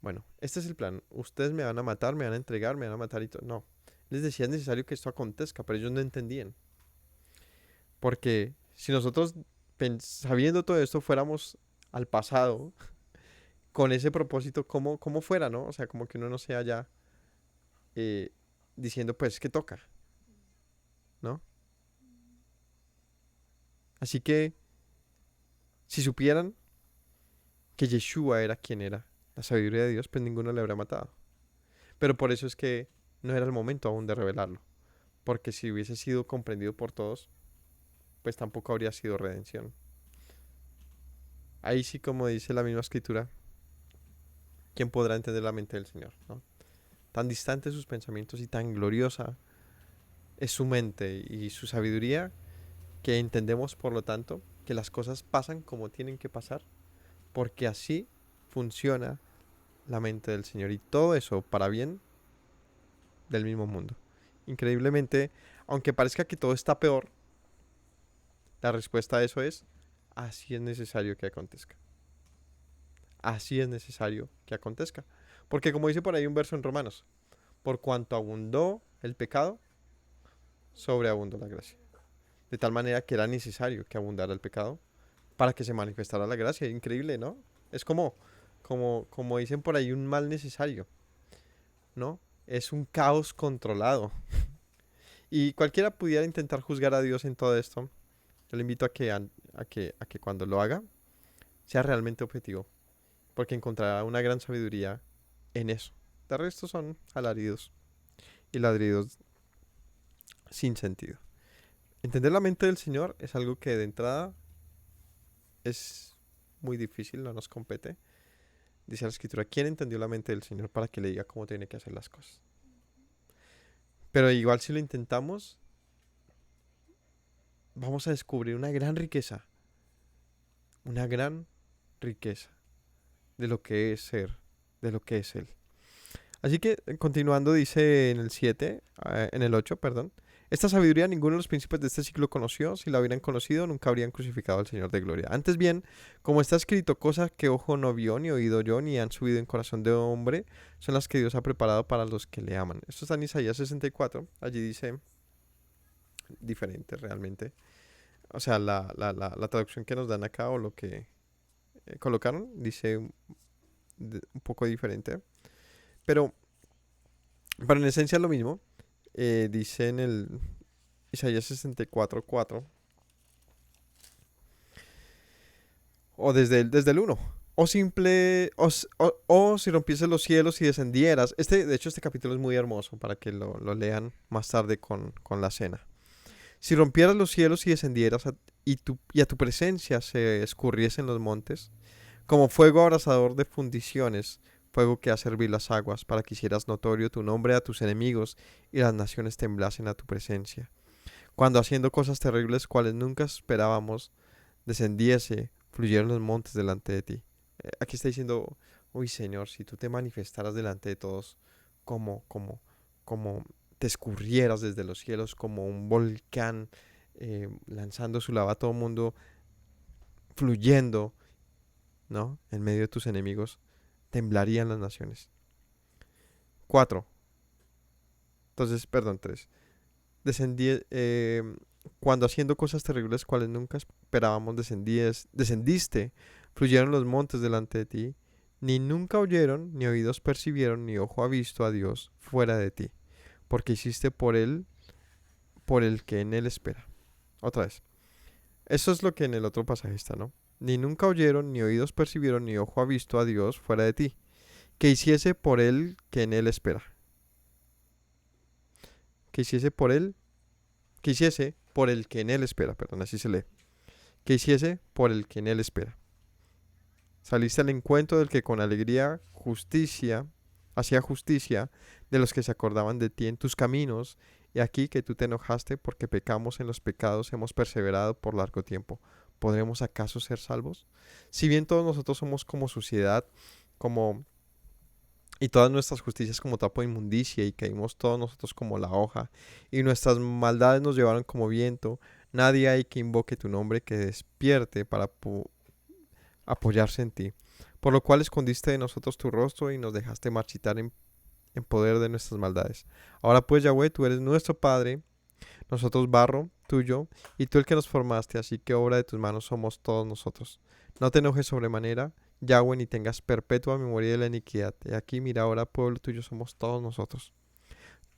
Speaker 1: bueno, este es el plan, ustedes me van a matar, me van a entregar, me van a matar y todo. No, les decía es necesario que esto acontezca, pero ellos no entendían. Porque si nosotros, sabiendo todo esto, fuéramos al pasado con ese propósito, ¿cómo fuera, no? O sea, como que uno no sea ya diciendo, pues, que toca, ¿no? Así que, si supieran que Yeshua era quien era, la sabiduría de Dios, pues ninguno le habría matado. Pero por eso es que no era el momento aún de revelarlo. Porque si hubiese sido comprendido por todos, pues tampoco habría sido redención. Ahí sí, como dice la misma escritura, ¿quién podrá entender la mente del Señor, ¿no? Tan distantes sus pensamientos y tan gloriosa es su mente y su sabiduría, que entendemos, por lo tanto, que las cosas pasan como tienen que pasar, porque así funciona la mente del Señor, y todo eso para bien del mismo mundo. Increíblemente, aunque parezca que todo está peor, La respuesta a eso es, así es necesario que acontezca. Así es necesario que acontezca. Porque como dice por ahí un verso en Romanos, por cuanto abundó el pecado, sobreabundó la gracia. De tal manera que era necesario que abundara el pecado para que se manifestara la gracia. Increíble, ¿no? Es como dicen por ahí, un mal necesario, ¿no? Es un caos controlado. Y cualquiera pudiera intentar juzgar a Dios en todo esto. Yo le invito a que cuando lo haga, sea realmente objetivo. Porque encontrará una gran sabiduría en eso. De resto son alaridos y ladridos sin sentido. Entender la mente del Señor es algo que de entrada es muy difícil, no nos compete. Dice la Escritura, ¿quién entendió la mente del Señor para que le diga cómo tiene que hacer las cosas? Pero igual si lo intentamos, vamos a descubrir una gran riqueza de lo que es ser, de lo que es Él. Así que, continuando, dice en el 7, en el 8, perdón. Esta sabiduría ninguno de los príncipes de este siglo conoció. Si la hubieran conocido, nunca habrían crucificado al Señor de gloria. Antes bien, como está escrito, cosas que ojo no vio, ni oído yo, ni han subido en corazón de hombre, son las que Dios ha preparado para los que le aman. Esto está en Isaías 64. Allí dice diferente realmente. O sea, la traducción que nos dan acá o lo que colocaron dice un poco diferente. Pero en esencia es lo mismo. Dice en el Isaías 64:4. O desde el 1. O si rompieses los cielos y descendieras. De hecho, este capítulo es muy hermoso para que lo lean más tarde con la cena. Si rompieras los cielos y descendieras y a tu presencia se escurriesen los montes, como fuego abrasador de fundiciones, fuego que hace hervir las aguas, para que hicieras notorio tu nombre a tus enemigos y las naciones temblasen a tu presencia. Cuando haciendo cosas terribles cuales nunca esperábamos, descendiese, fluyeron los montes delante de ti. Aquí está diciendo, uy Señor, si tú te manifestaras delante de todos como te escurrieras desde los cielos como un volcán lanzando su lava a todo mundo, fluyendo, ¿no? En medio de tus enemigos, temblarían las naciones. 4. Entonces, perdón, 3. Cuando haciendo cosas terribles cuales nunca esperábamos descendiste, fluyeron los montes delante de ti, ni nunca oyeron, ni oídos percibieron, ni ojo ha visto a Dios fuera de ti, porque hiciste por el que en él espera. Otra vez. Eso es lo que en el otro pasaje está, ¿no? Ni nunca oyeron, ni oídos percibieron, ni ojo ha visto a Dios fuera de ti, que hiciese por él que en él espera. Que hiciese por el que en él espera, perdón, así se lee. Que hiciese por el que en él espera. Saliste al encuentro del que con alegría hacía justicia de los que se acordaban de ti en tus caminos, y aquí que tú te enojaste porque pecamos en los pecados, hemos perseverado por largo tiempo. ¿Podremos acaso ser salvos? Si bien todos nosotros somos como suciedad, y todas nuestras justicias como trapo de inmundicia, y caímos todos nosotros como la hoja, y nuestras maldades nos llevaron como viento, nadie hay que invoque tu nombre, que despierte para apoyarse en ti. Por lo cual escondiste de nosotros tu rostro y nos dejaste marchitar en poder de nuestras maldades. Ahora pues, Yahweh, tú eres nuestro Padre, nosotros barro tuyo, y tú el que nos formaste, así que obra de tus manos somos todos nosotros. No te enojes sobremanera, Yahweh, ni tengas perpetua memoria de la iniquidad. Y aquí, mira, ahora pueblo tuyo somos todos nosotros.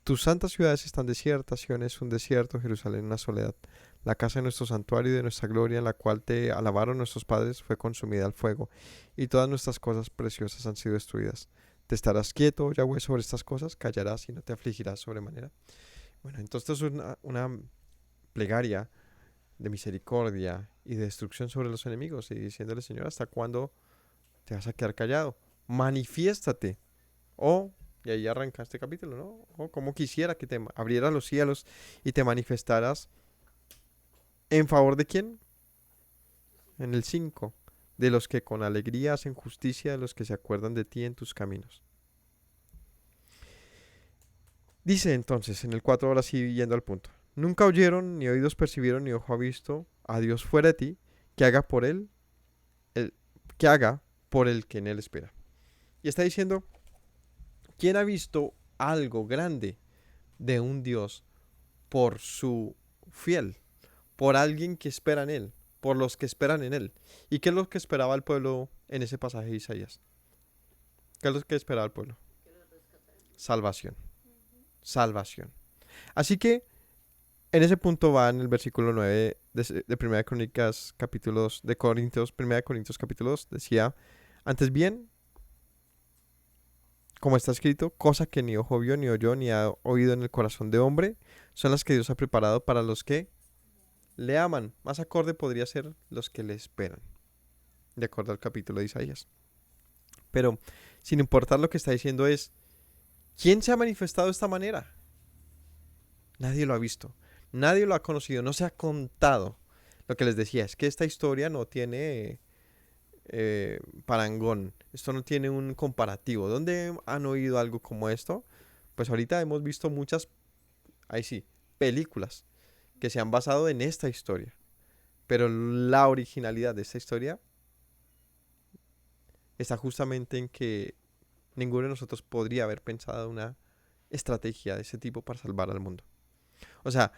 Speaker 1: Tus santas ciudades están desiertas, Sion es un desierto, Jerusalén una soledad. La casa de nuestro santuario y de nuestra gloria, en la cual te alabaron nuestros padres, fue consumida al fuego, y todas nuestras cosas preciosas han sido destruidas. ¿Te estarás quieto, Yahweh, sobre estas cosas? ¿Callarás y no te afligirás sobremanera? Bueno, entonces es una plegaria de misericordia y de destrucción sobre los enemigos, y diciéndole, Señor, ¿hasta cuándo te vas a quedar callado? Manifiéstate. Y ahí arranca este capítulo, ¿no? O como quisiera que te abrieras los cielos y te manifestaras. ¿En favor de quién? En el 5. De los que con alegría hacen justicia, de los que se acuerdan de ti en tus caminos. Dice entonces en el 4, ahora sí yendo al punto. Nunca oyeron, ni oídos percibieron, ni ojo ha visto a Dios fuera de ti, que haga por él, el, que haga por el que en él espera. Y está diciendo, ¿quién ha visto algo grande de un Dios por su fiel, por alguien que espera en él, por los que esperan en él? ¿Y qué es lo que esperaba el pueblo en ese pasaje de Isaías? ¿Qué es lo que esperaba el pueblo? Salvación, salvación. Así que en ese punto va en el versículo 9 de 1 Crónicas capítulo 2, de Corintios, 1 Corintios capítulo 2, decía, antes bien, como está escrito, cosa que ni ojo vio, ni oyó, ni ha oído en el corazón de hombre, son las que Dios ha preparado para los que le aman. Más acorde podría ser los que le esperan, de acuerdo al capítulo de Isaías. Pero, sin importar lo que está diciendo es, ¿quién se ha manifestado de esta manera? Nadie lo ha visto, nadie lo ha conocido, no se ha contado. Lo que les decía es que esta historia no tiene parangón, esto no tiene un comparativo. ¿Dónde han oído algo como esto? Pues ahorita hemos visto muchas, ahí sí, películas que se han basado en esta historia, pero la originalidad de esta historia está justamente en que ninguno de nosotros podría haber pensado una estrategia de ese tipo para salvar al mundo. O sea,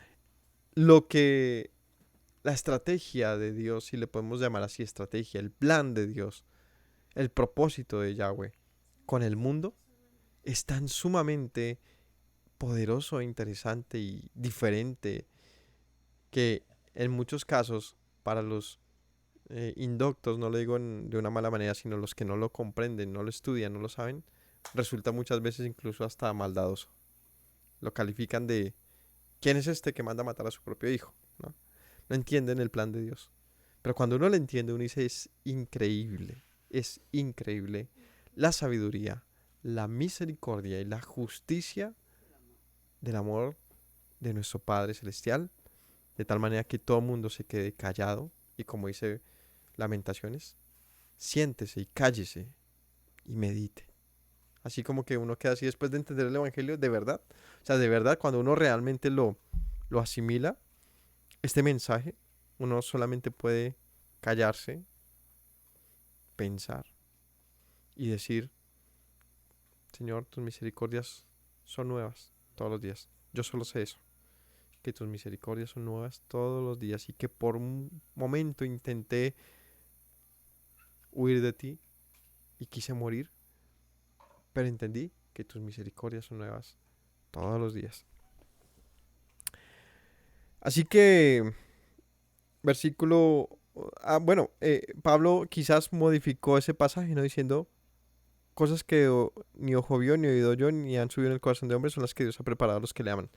Speaker 1: lo que la estrategia de Dios, si le podemos llamar así estrategia, el plan de Dios, el propósito de Yahweh con el mundo es tan sumamente poderoso, interesante y diferente que en muchos casos para los indoctos, no lo digo de una mala manera, sino los que no lo comprenden, no lo estudian, no lo saben, resulta muchas veces incluso hasta maldadoso. Lo califican de ¿quién es este que manda a matar a su propio hijo? ¿No? No entienden el plan de Dios. Pero cuando uno lo entiende, uno dice, es increíble la sabiduría, la misericordia y la justicia del amor de nuestro Padre Celestial, de tal manera que todo el mundo se quede callado y como dice Lamentaciones, siéntese y cállese y medite. Así como que uno queda así después de entender el Evangelio de verdad. O sea, de verdad, cuando uno realmente lo asimila, este mensaje, uno solamente puede callarse, pensar y decir, Señor, tus misericordias son nuevas todos los días. Yo solo sé eso, que tus misericordias son nuevas todos los días y que por un momento intenté huir de ti y quise morir, pero entendí que tus misericordias son nuevas todos los días. Así que, versículo... Pablo quizás modificó ese pasaje, ¿no? Diciendo, cosas que ni ojo vio, ni oído yo, ni han subido en el corazón de hombre, son las que Dios ha preparado a los que le aman.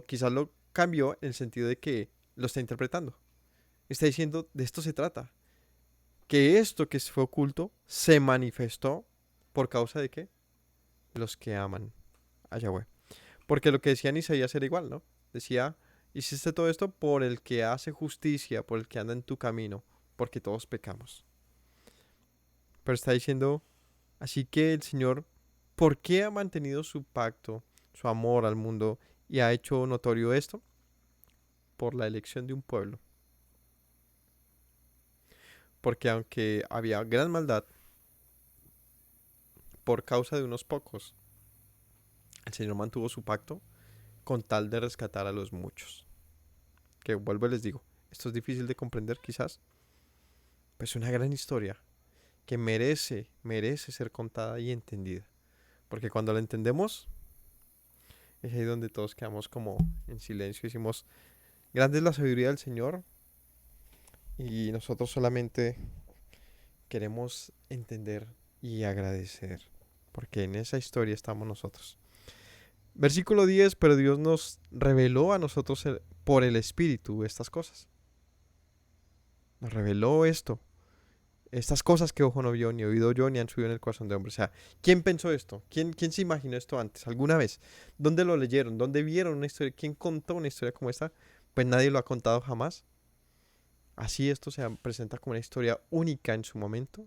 Speaker 1: Quizás lo cambió en el sentido de que lo está interpretando. Está diciendo, de esto se trata. Que esto que fue oculto se manifestó por causa de qué? Los que aman a Yahweh. Porque lo que decía en Isaías era igual, ¿no? Decía, hiciste todo esto por el que hace justicia, por el que anda en tu camino, porque todos pecamos. Pero está diciendo, así que el Señor, ¿por qué ha mantenido su pacto, su amor al mundo y ha hecho notorio esto? Por la elección de un pueblo. Porque aunque había gran maldad por causa de unos pocos, el Señor mantuvo su pacto con tal de rescatar a los muchos. Que vuelvo y les digo, esto es difícil de comprender quizás, pero es una gran historia que merece ser contada y entendida. Porque cuando la entendemos, es ahí donde todos quedamos como en silencio y decimos, grande es la sabiduría del Señor y nosotros solamente queremos entender y agradecer, porque en esa historia estamos nosotros. Versículo 10, pero Dios nos reveló a nosotros por el Espíritu estas cosas. Nos reveló esto. Estas cosas que ojo no vio, ni oído yo, ni han subido en el corazón de hombre. O sea, ¿quién pensó esto? ¿Quién se imaginó esto antes? ¿Alguna vez? ¿Dónde lo leyeron? ¿Dónde vieron una historia? ¿Quién contó una historia como esta? Pues nadie lo ha contado jamás. Así esto se presenta como una historia única en su momento.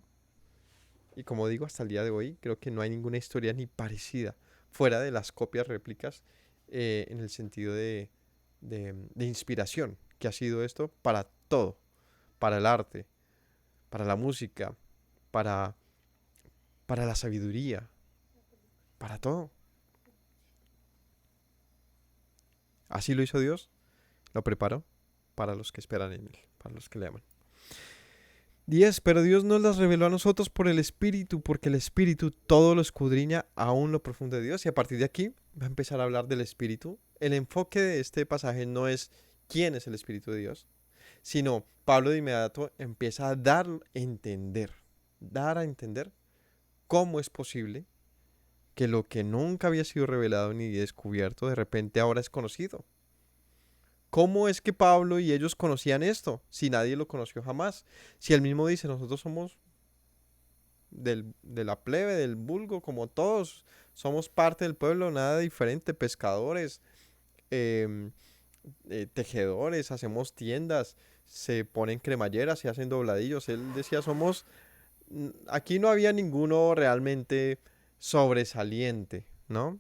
Speaker 1: Y como digo, hasta el día de hoy, creo que no hay ninguna historia ni parecida, fuera de las copias, réplicas, en el sentido de inspiración, que ha sido esto para todo, para el arte, para la música, para, para la sabiduría, para todo. Así lo hizo Dios, lo preparó para los que esperan en Él, para los que le aman. 10. Pero Dios nos las reveló a nosotros por el Espíritu, porque el Espíritu todo lo escudriña aún lo profundo de Dios. Y a partir de aquí va a empezar a hablar del Espíritu. El enfoque de este pasaje no es quién es el Espíritu de Dios, sino Pablo de inmediato empieza a dar a entender cómo es posible que lo que nunca había sido revelado ni descubierto de repente ahora es conocido. ¿Cómo es que Pablo y ellos conocían esto si nadie lo conoció jamás? Si él mismo dice, nosotros somos de la plebe, del vulgo, como todos, somos parte del pueblo, nada diferente, pescadores, em, tejedores, hacemos tiendas, se ponen cremalleras, se hacen dobladillos. Él decía, aquí no había ninguno realmente sobresaliente, ¿no?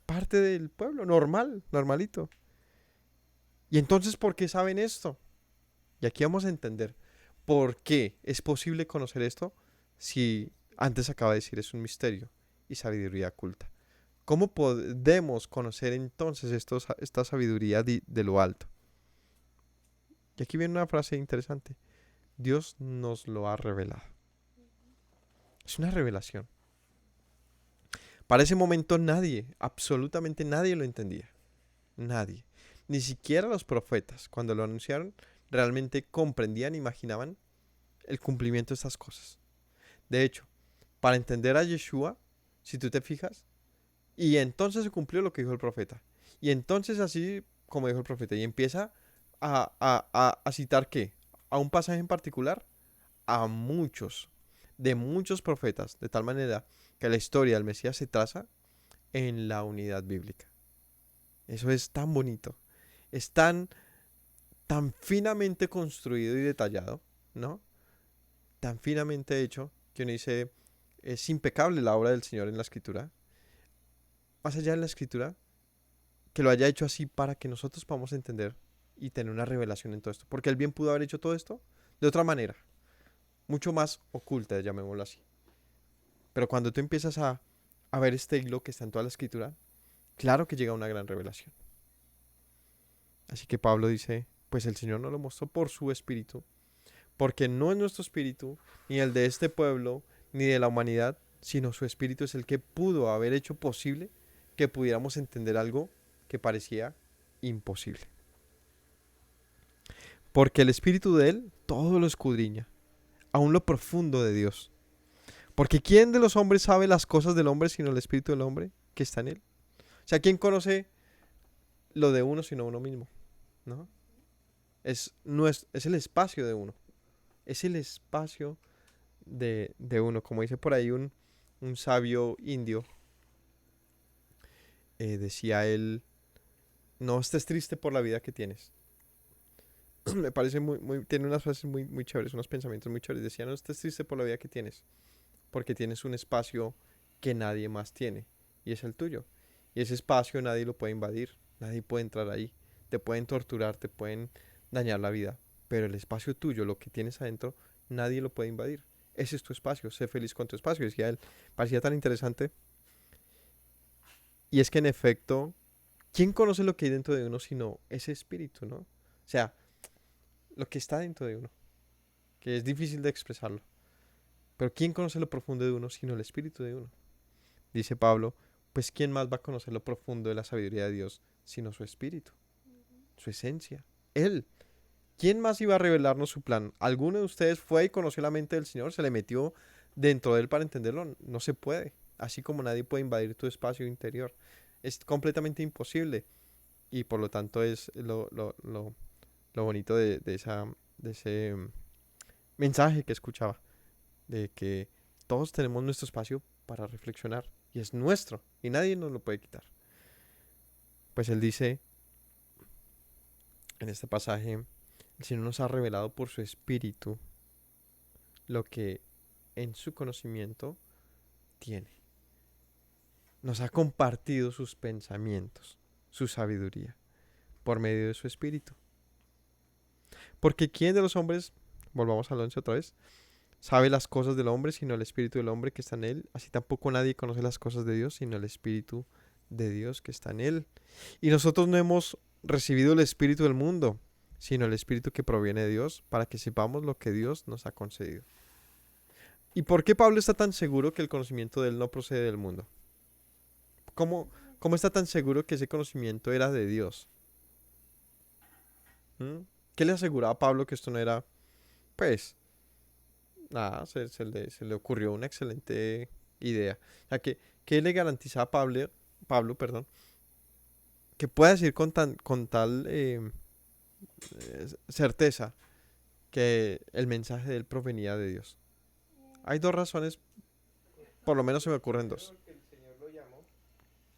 Speaker 1: Parte del pueblo, normalito. Y entonces, ¿por qué saben esto? Y aquí vamos a entender por qué es posible conocer esto si antes acaba de decir es un misterio y sabiduría oculta. ¿Cómo podemos conocer entonces esta sabiduría de lo alto? Y aquí viene una frase interesante. Dios nos lo ha revelado. Es una revelación. Para ese momento nadie, absolutamente nadie lo entendía. Nadie. Ni siquiera los profetas, cuando lo anunciaron, realmente comprendían, imaginaban el cumplimiento de estas cosas. De hecho, para entender a Yeshua, si tú te fijas, y entonces se cumplió lo que dijo el profeta. Y entonces así como dijo el profeta. Y empieza a citar ¿qué? A un pasaje en particular, a de muchos profetas, de tal manera que la historia del Mesías se traza en la unidad bíblica. Eso es tan bonito. Es tan finamente construido y detallado, ¿no? Tan finamente hecho que uno dice, es impecable la obra del Señor en la Escritura. Más allá de la Escritura, que lo haya hecho así para que nosotros podamos entender y tener una revelación en todo esto. Porque Él bien pudo haber hecho todo esto de otra manera, mucho más oculta, llamémoslo así. Pero cuando tú empiezas a ver este hilo que está en toda la Escritura, claro que llega una gran revelación. Así que Pablo dice, pues el Señor nos lo mostró por su Espíritu, porque no es nuestro espíritu, ni el de este pueblo, ni de la humanidad, sino su Espíritu es el que pudo haber hecho posible que pudiéramos entender algo que parecía imposible. Porque el Espíritu de Él todo lo escudriña, aún lo profundo de Dios. Porque ¿quién de los hombres sabe las cosas del hombre sino el Espíritu del hombre que está en él? O sea, ¿quién conoce lo de uno sino uno mismo? ¿No? Es el espacio de uno. Es el espacio de uno. Como dice por ahí un sabio indio, decía él, no estés triste por la vida que tienes. Me parece tiene unas frases muy chéveres, unos pensamientos muy chéveres. Decía, no estés triste por la vida que tienes, porque tienes un espacio que nadie más tiene, y es el tuyo. Y ese espacio nadie lo puede invadir, nadie puede entrar ahí. Te pueden torturar, te pueden dañar la vida, pero el espacio tuyo, lo que tienes adentro, nadie lo puede invadir. Ese es tu espacio, sé feliz con tu espacio, decía él. Parecía tan interesante. Y es que en efecto, ¿quién conoce lo que hay dentro de uno sino ese espíritu, ¿no? O sea, lo que está dentro de uno, que es difícil de expresarlo. Pero ¿quién conoce lo profundo de uno sino el espíritu de uno? Dice Pablo, pues ¿quién más va a conocer lo profundo de la sabiduría de Dios sino su espíritu, su esencia? Él. ¿Quién más iba a revelarnos su plan? ¿Alguno de ustedes fue y conoció la mente del Señor? ¿Se le metió dentro de él para entenderlo? No se puede. Así como nadie puede invadir tu espacio interior. Es completamente imposible. Y por lo tanto es lo bonito de ese mensaje que escuchaba. De que todos tenemos nuestro espacio para reflexionar. Y es nuestro. Y nadie nos lo puede quitar. Pues él dice en este pasaje, el Señor nos ha revelado por su espíritu lo que en su conocimiento tiene. Nos ha compartido sus pensamientos, su sabiduría, por medio de su espíritu. Porque ¿quién de los hombres, volvamos al 11 otra vez, sabe las cosas del hombre sino el espíritu del hombre que está en él? Así tampoco nadie conoce las cosas de Dios sino el espíritu de Dios que está en él. Y nosotros no hemos recibido el espíritu del mundo, sino el espíritu que proviene de Dios, para que sepamos lo que Dios nos ha concedido. ¿Y por qué Pablo está tan seguro que el conocimiento de él no procede del mundo? ¿Cómo está tan seguro que ese conocimiento era de Dios? ¿Mm? ¿Qué le aseguraba a Pablo que esto no era? Pues, nada, se le ocurrió una excelente idea. O sea, ¿qué le garantiza a Pablo, perdón, que pueda decir con tal certeza que el mensaje de él provenía de Dios? Hay dos razones, por lo menos se me ocurren dos.
Speaker 4: Primero, que el Señor lo llamó,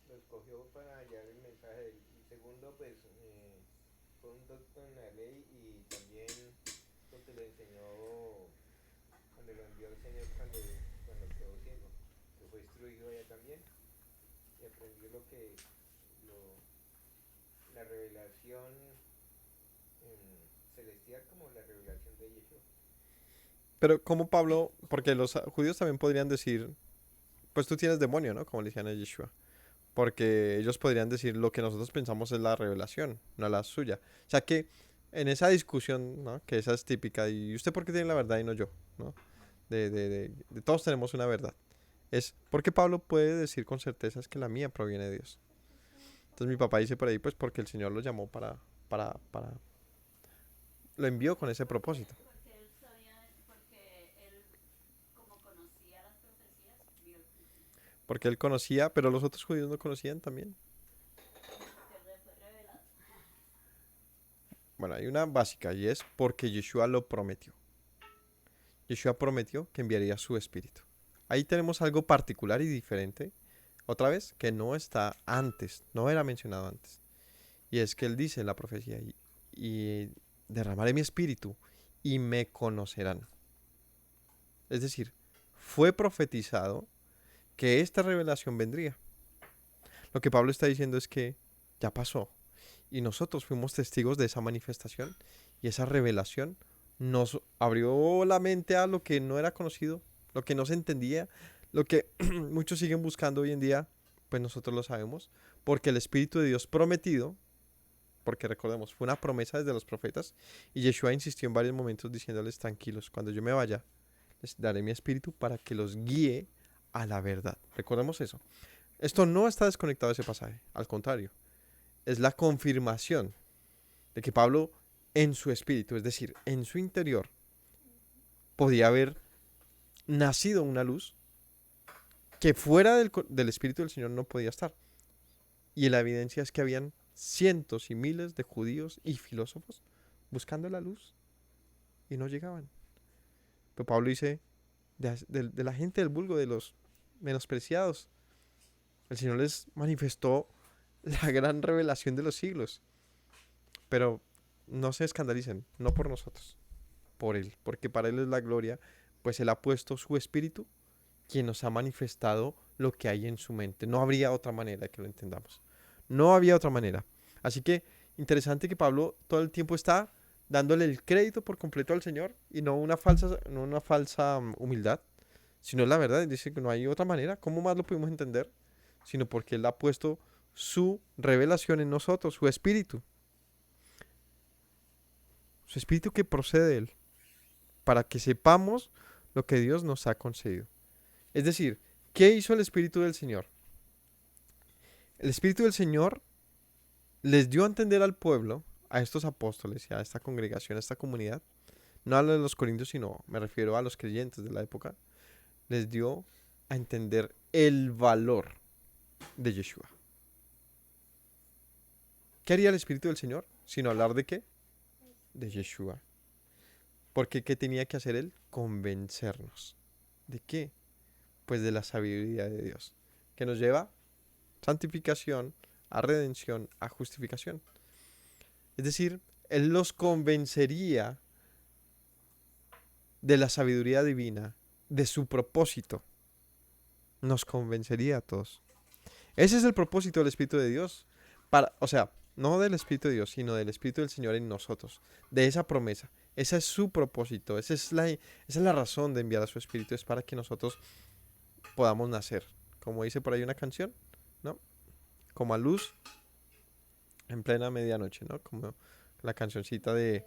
Speaker 4: lo escogió para hallar el mensaje de él. Y segundo, pues fue un doctor en la ley y también lo que le enseñó cuando lo envió el Señor cuando quedó ciego, que fue instruido allá también y aprendió la revelación celestial como la revelación de Yeshua.
Speaker 1: Pero como Pablo, porque los judíos también podrían decir, pues tú tienes demonio, ¿no? Como le decían a Yeshua. Porque ellos podrían decir lo que nosotros pensamos es la revelación, no la suya. O sea que en esa discusión, ¿no? Que esa es típica, ¿y usted por qué tiene la verdad y no yo? ¿No? De todos tenemos una verdad. Es porque Pablo puede decir con certeza es que la mía proviene de Dios. Entonces mi papá dice por ahí, pues porque el Señor lo llamó lo envió con ese propósito.
Speaker 5: Porque él sabía, porque él, como conocía las profecías, vio el cumplimiento.
Speaker 1: Porque él conocía, pero los otros judíos no conocían también.
Speaker 5: Porque fue revelado.
Speaker 1: Bueno, hay una básica y es porque Yeshua lo prometió. Yeshua prometió que enviaría su espíritu. Ahí tenemos algo particular y diferente, otra vez, que no está antes, no era mencionado antes. Y es que él dice en la profecía, y derramaré mi espíritu y me conocerán. Es decir, fue profetizado que esta revelación vendría. Lo que Pablo está diciendo es que ya pasó. Y nosotros fuimos testigos de esa manifestación y esa revelación nos abrió la mente a lo que no era conocido, lo que no se entendía, lo que muchos siguen buscando hoy en día, pues nosotros lo sabemos, porque el Espíritu de Dios prometido, porque recordemos, fue una promesa desde los profetas, y Yeshua insistió en varios momentos diciéndoles tranquilos, cuando yo me vaya, les daré mi Espíritu para que los guíe a la verdad. Recordemos eso. Esto no está desconectado de ese pasaje, al contrario, es la confirmación de que Pablo en su espíritu, es decir, en su interior, podía haber nacido una luz que fuera del Espíritu del Señor no podía estar. Y la evidencia es que habían cientos y miles de judíos y filósofos buscando la luz y no llegaban. Pero Pablo dice, de la gente del vulgo, de los menospreciados, el Señor les manifestó la gran revelación de los siglos. Pero no se escandalicen, no por nosotros, por Él, porque para Él es la gloria, pues Él ha puesto su espíritu, quien nos ha manifestado lo que hay en su mente. No habría otra manera de que lo entendamos. No había otra manera. Así que interesante que Pablo todo el tiempo está dándole el crédito por completo al Señor y no una falsa humildad, sino la verdad. Dice que no hay otra manera. ¿Cómo más lo pudimos entender? Sino porque Él ha puesto su revelación en nosotros, su espíritu. Su espíritu que procede de Él, para que sepamos lo que Dios nos ha concedido. Es decir, ¿qué hizo el Espíritu del Señor? El Espíritu del Señor les dio a entender al pueblo, a estos apóstoles y a esta congregación, a esta comunidad, no a los corintios, sino me refiero a los creyentes de la época, les dio a entender el valor de Yeshua. ¿Qué haría el Espíritu del Señor? Sino hablar de qué? De Yeshua. Porque ¿qué tenía que hacer Él? Convencernos. ¿De qué? Pues de la sabiduría de Dios, que nos lleva a santificación, a redención, a justificación. Es decir, Él los convencería de la sabiduría divina, de su propósito. Nos convencería a todos. Ese es el propósito del Espíritu de Dios. No del Espíritu de Dios, sino del Espíritu del Señor en nosotros. De esa promesa. Ese es su propósito. Esa es la razón de enviar a su Espíritu. Es para que nosotros podamos nacer. Como dice por ahí una canción, ¿no? Como a luz en plena medianoche, ¿no? Como la cancioncita de,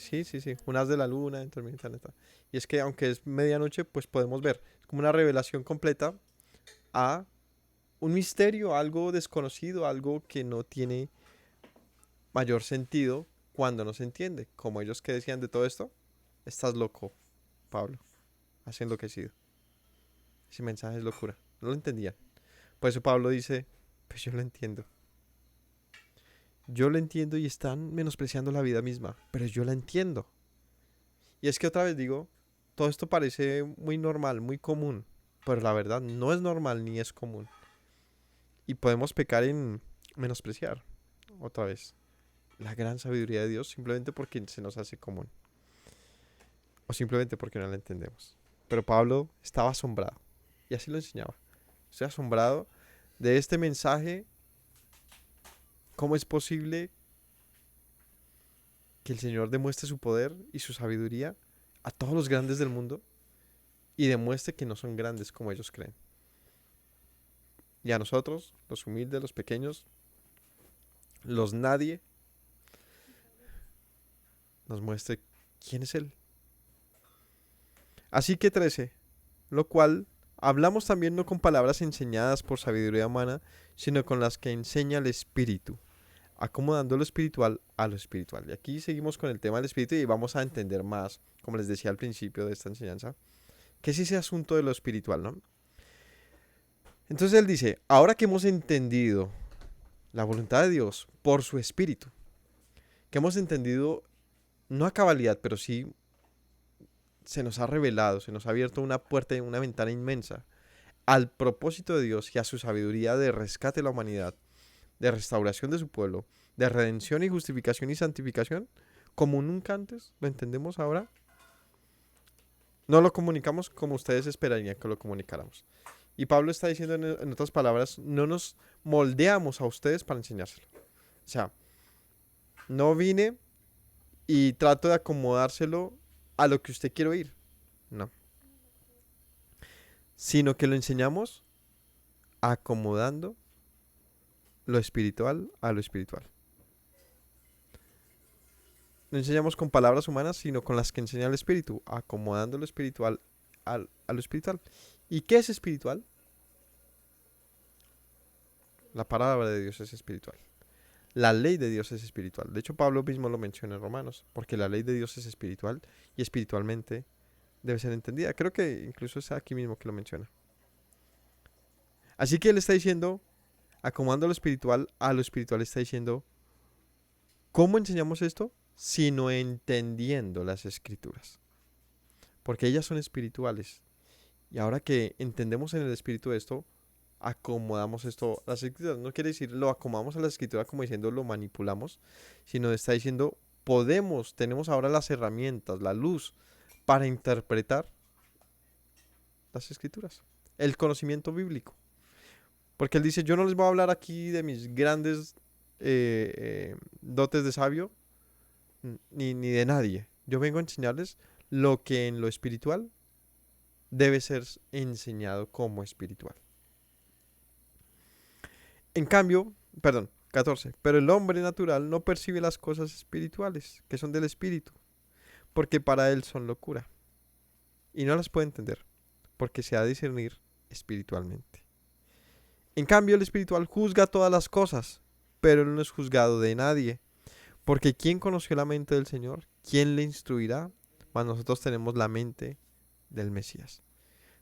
Speaker 1: sí, sí, sí, un haz de la luna, en tormenta, neta. Y es que aunque es medianoche, pues podemos ver. Es como una revelación completa a un misterio, algo desconocido, algo que no tiene mayor sentido cuando no se entiende. Como ellos que decían de todo esto, estás loco, Pablo, has enloquecido. Ese mensaje es locura. No lo entendían. Por eso Pablo dice, pues yo lo entiendo. Yo lo entiendo y están menospreciando la vida misma, pero yo la entiendo. Y es que otra vez digo, todo esto parece muy normal, muy común, pero la verdad no es normal ni es común. Y podemos pecar en menospreciar, otra vez, la gran sabiduría de Dios simplemente porque se nos hace común. O simplemente porque no la entendemos. Pero Pablo estaba asombrado. Y así lo enseñaba. Estoy asombrado de este mensaje. ¿Cómo es posible que el Señor demuestre su poder y su sabiduría a todos los grandes del mundo y demuestre que no son grandes como ellos creen? Y a nosotros, los humildes, los pequeños, los nadie, nos muestre quién es Él. Así que 13, lo cual hablamos también no con palabras enseñadas por sabiduría humana, sino con las que enseña el Espíritu, acomodando lo espiritual a lo espiritual. Y aquí seguimos con el tema del Espíritu y vamos a entender más, como les decía al principio de esta enseñanza, qué es ese asunto de lo espiritual, ¿no? Entonces él dice, ahora que hemos entendido la voluntad de Dios por su Espíritu, que hemos entendido no a cabalidad, pero sí se nos ha revelado, se nos ha abierto una puerta y una ventana inmensa al propósito de Dios y a su sabiduría de rescate de la humanidad, de restauración de su pueblo, de redención y justificación y santificación, como nunca antes lo entendemos ahora. No lo comunicamos como ustedes esperarían que lo comunicáramos. Y Pablo está diciendo en otras palabras, no nos moldeamos a ustedes para enseñárselo. O sea, no vine y trato de acomodárselo a lo que usted quiere oír. No. Sino que lo enseñamos acomodando lo espiritual a lo espiritual. No enseñamos con palabras humanas, sino con las que enseña el Espíritu, acomodando lo espiritual a lo espiritual. ¿Y qué es espiritual? La palabra de Dios es espiritual. La ley de Dios es espiritual. De hecho, Pablo mismo lo menciona en Romanos, porque la ley de Dios es espiritual y espiritualmente debe ser entendida. Creo que incluso es aquí mismo que lo menciona. Así que él está diciendo, acomodando lo espiritual a lo espiritual, está diciendo, ¿cómo enseñamos esto? Sino entendiendo las escrituras. Porque ellas son espirituales. Y ahora que entendemos en el espíritu esto, acomodamos esto a las escrituras. No quiere decir lo acomodamos a la escritura como diciendo lo manipulamos, sino está diciendo tenemos ahora las herramientas, la luz para interpretar las escrituras, el conocimiento bíblico. Porque él dice, yo no les voy a hablar aquí de mis grandes dotes de sabio, ni de nadie. Yo vengo a enseñarles lo que en lo espiritual debe ser enseñado como espiritual. En cambio, 14. Pero el hombre natural no percibe las cosas espirituales, que son del espíritu, porque para él son locura. Y no las puede entender, porque se ha de discernir espiritualmente. En cambio, el espiritual juzga todas las cosas, pero él no es juzgado de nadie. Porque ¿quién conoció la mente del Señor? ¿Quién le instruirá? Mas nosotros tenemos la mente del Mesías.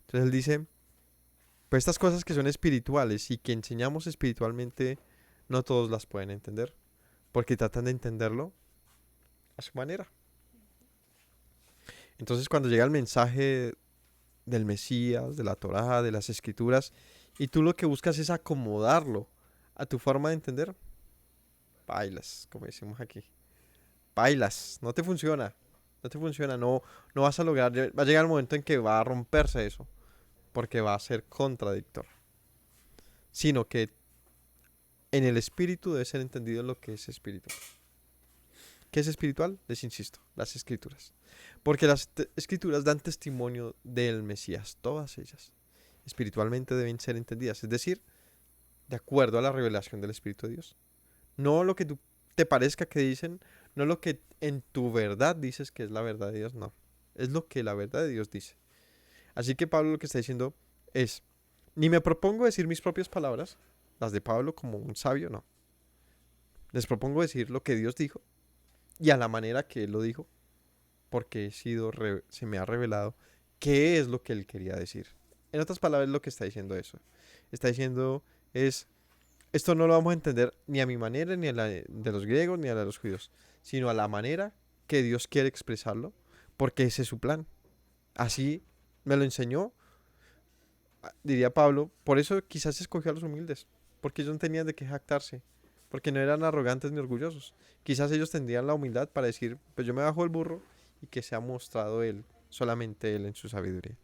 Speaker 1: Entonces él dice, pues estas cosas que son espirituales y que enseñamos espiritualmente, no todos las pueden entender, porque tratan de entenderlo a su manera. Entonces cuando llega el mensaje del Mesías, de la Torá, de las Escrituras, y tú lo que buscas es acomodarlo a tu forma de entender, bailas, como decimos aquí. Bailas, no te funciona, no vas a lograr, va a llegar el momento en que va a romperse eso, porque va a ser contradictor. Sino que en el espíritu debe ser entendido lo que es espiritual. ¿Qué es espiritual? Les insisto, las escrituras. Porque las escrituras dan testimonio del Mesías, todas ellas. Espiritualmente deben ser entendidas, es decir, de acuerdo a la revelación del Espíritu de Dios. No lo que te parezca que dicen, no lo que en tu verdad dices que es la verdad de Dios, no. Es lo que la verdad de Dios dice. Así que Pablo lo que está diciendo es, ni me propongo decir mis propias palabras, las de Pablo como un sabio, no. Les propongo decir lo que Dios dijo y a la manera que Él lo dijo, porque se me ha revelado qué es lo que Él quería decir. En otras palabras, lo que está diciendo eso. Está diciendo esto no lo vamos a entender ni a mi manera, ni a la de los griegos, ni a la de los judíos, sino a la manera que Dios quiere expresarlo, porque ese es su plan. Así me lo enseñó, diría Pablo, por eso quizás escogió a los humildes, porque ellos no tenían de qué jactarse, porque no eran arrogantes ni orgullosos. Quizás ellos tendrían la humildad para decir, pues yo me bajo el burro y que se ha mostrado Él, solamente Él en su sabiduría.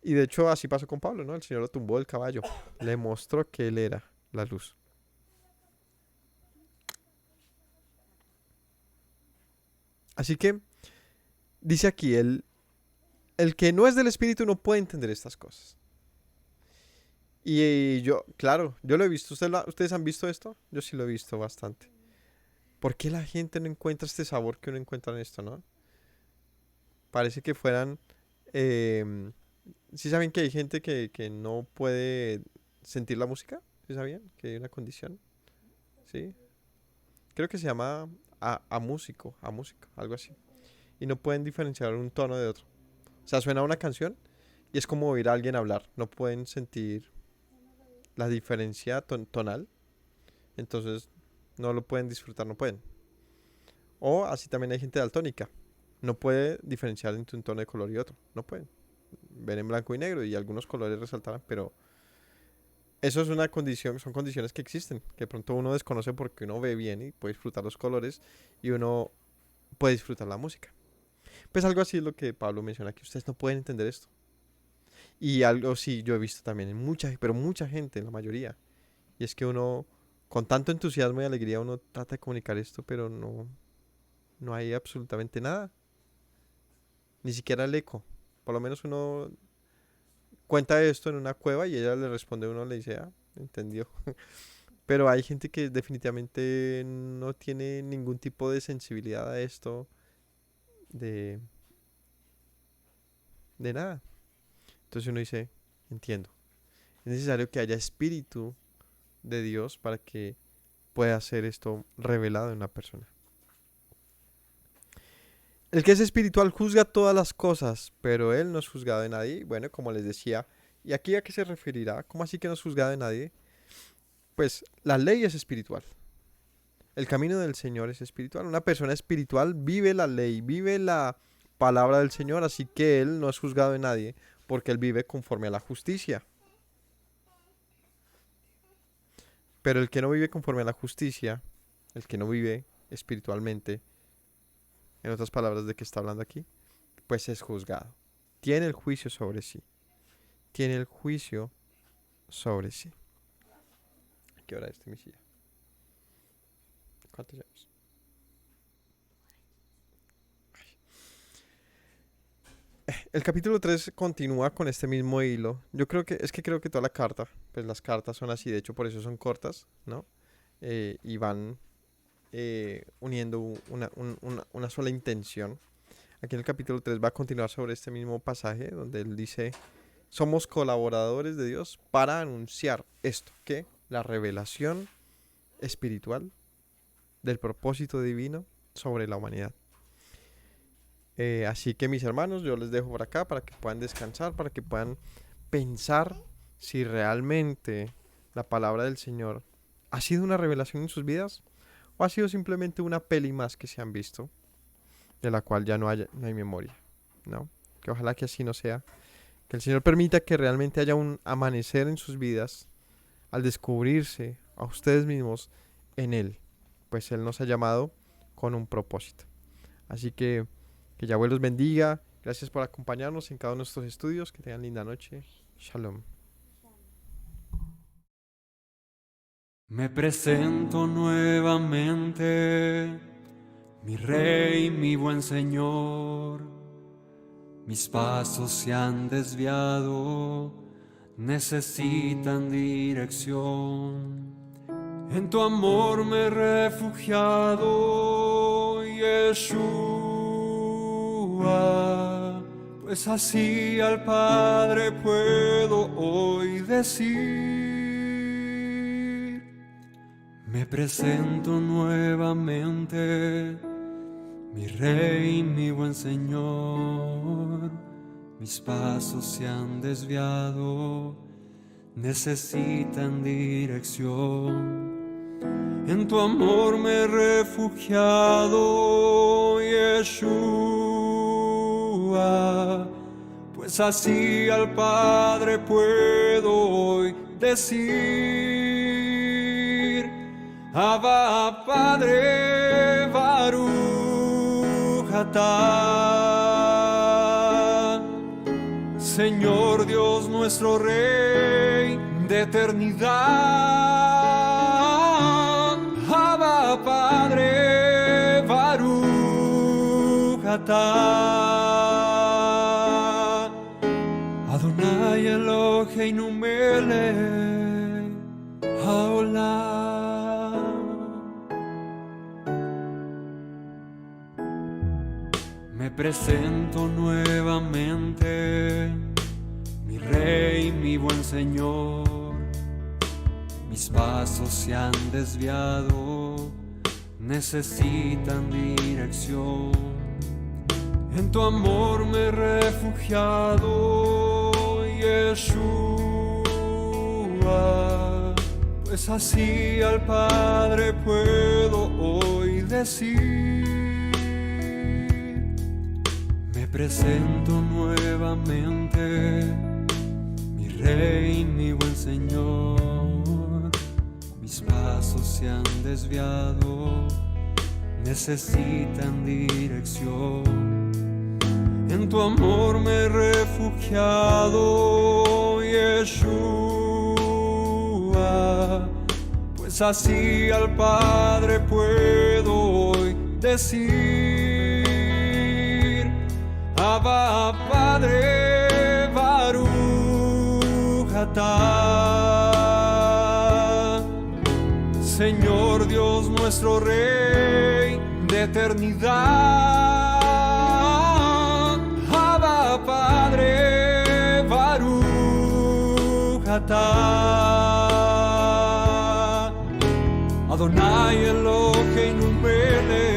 Speaker 1: Y de hecho así pasó con Pablo, ¿no? El Señor lo tumbó del caballo, le mostró que Él era la luz. Así que dice aquí, el que no es del Espíritu no puede entender estas cosas. Y yo, claro, yo lo he visto. ¿Ustedes han visto esto? Yo sí lo he visto bastante. ¿Por qué la gente no encuentra este sabor que uno encuentra en esto, no? Parece que fueran... ¿Sí saben que hay gente que no puede sentir la música? ¿Sí sabían? Que hay una condición. ¿Sí? Creo que se llama amúsico, algo así. Y no pueden diferenciar un tono de otro. O sea, suena una canción y es como oír a alguien hablar. No pueden sentir la diferencia tonal. Entonces no lo pueden disfrutar, no pueden. O así también hay gente daltónica. No puede diferenciar entre un tono de color y otro. No pueden. Ven en blanco y negro y algunos colores resaltarán, pero eso es una condición, son condiciones que existen, que de pronto uno desconoce porque uno ve bien y puede disfrutar los colores y uno puede disfrutar la música. Pues algo así es lo que Pablo menciona aquí. Ustedes no pueden entender esto. Y algo sí yo he visto también en mucha gente, en la mayoría. Y es que uno, con tanto entusiasmo y alegría, uno trata de comunicar esto, pero no hay absolutamente nada. Ni siquiera el eco. Por lo menos uno cuenta esto en una cueva y ella le responde, uno le dice, entendió. Pero hay gente que definitivamente no tiene ningún tipo de sensibilidad a esto, de nada. Entonces uno dice, entiendo. Es necesario que haya espíritu de Dios para que pueda ser esto revelado en una persona. El que es espiritual juzga todas las cosas, pero él no es juzgado de nadie. Bueno, como les decía, ¿y aquí a qué se referirá? ¿Cómo así que no es juzgado de nadie? Pues la ley es espiritual. El camino del Señor es espiritual. Una persona espiritual vive la ley, vive la palabra del Señor, así que él no es juzgado de nadie, porque él vive conforme a la justicia. Pero el que no vive conforme a la justicia, el que no vive espiritualmente, en otras palabras, ¿de qué está hablando aquí? Pues es juzgado. Tiene el juicio sobre sí. Tiene el juicio sobre sí. ¿Qué hora es, mi silla? ¿Cuánto llevamos? El capítulo 3 continúa con este mismo hilo. Creo que toda la carta, pues las cartas son así, de hecho por eso son cortas, ¿no? Y van uniendo una sola intención. Aquí en el capítulo 3 va a continuar sobre este mismo pasaje donde él dice, somos colaboradores de Dios para anunciar esto, que la revelación espiritual del propósito divino sobre la humanidad. Así que mis hermanos, yo les dejo por acá para que puedan descansar, para que puedan pensar si realmente la palabra del Señor ha sido una revelación en sus vidas o ha sido simplemente una peli más que se han visto, de la cual ya no hay memoria, ¿no? Que ojalá que así no sea. Que el Señor permita que realmente haya un amanecer en sus vidas al descubrirse a ustedes mismos en Él, pues Él nos ha llamado con un propósito. Así que Yahweh los bendiga. Gracias por acompañarnos en cada uno de nuestros estudios. Que tengan linda noche. Shalom.
Speaker 6: Me presento nuevamente, mi Rey, mi buen Señor. Mis pasos se han desviado, necesitan dirección. En tu amor me he refugiado, Yeshua, pues así al Padre puedo hoy decir. Me presento nuevamente, mi Rey, mi buen Señor. Mis pasos se han desviado, necesitan dirección. En tu amor me he refugiado, Yeshua, pues así al Padre puedo hoy decir. Abba, Padre, Baruch atah, Señor Dios nuestro Rey de eternidad. Abba, Padre, Baruch atah, Adonai Eloheinu melech haolam. Me presento nuevamente, mi Rey, mi buen Señor. Mis pasos se han desviado, necesitan dirección. En tu amor me he refugiado, Yeshua, pues así al Padre puedo hoy decir. Me presento nuevamente, mi Rey, mi buen Señor. Mis pasos se han desviado, necesitan dirección. En tu amor me he refugiado, Yeshua, pues así al Padre puedo hoy decir. Abba, Padre, Baruch atah, Señor Dios nuestro Rey de eternidad. Abba, Padre, Baruch atah, Adonai Eloheinu melech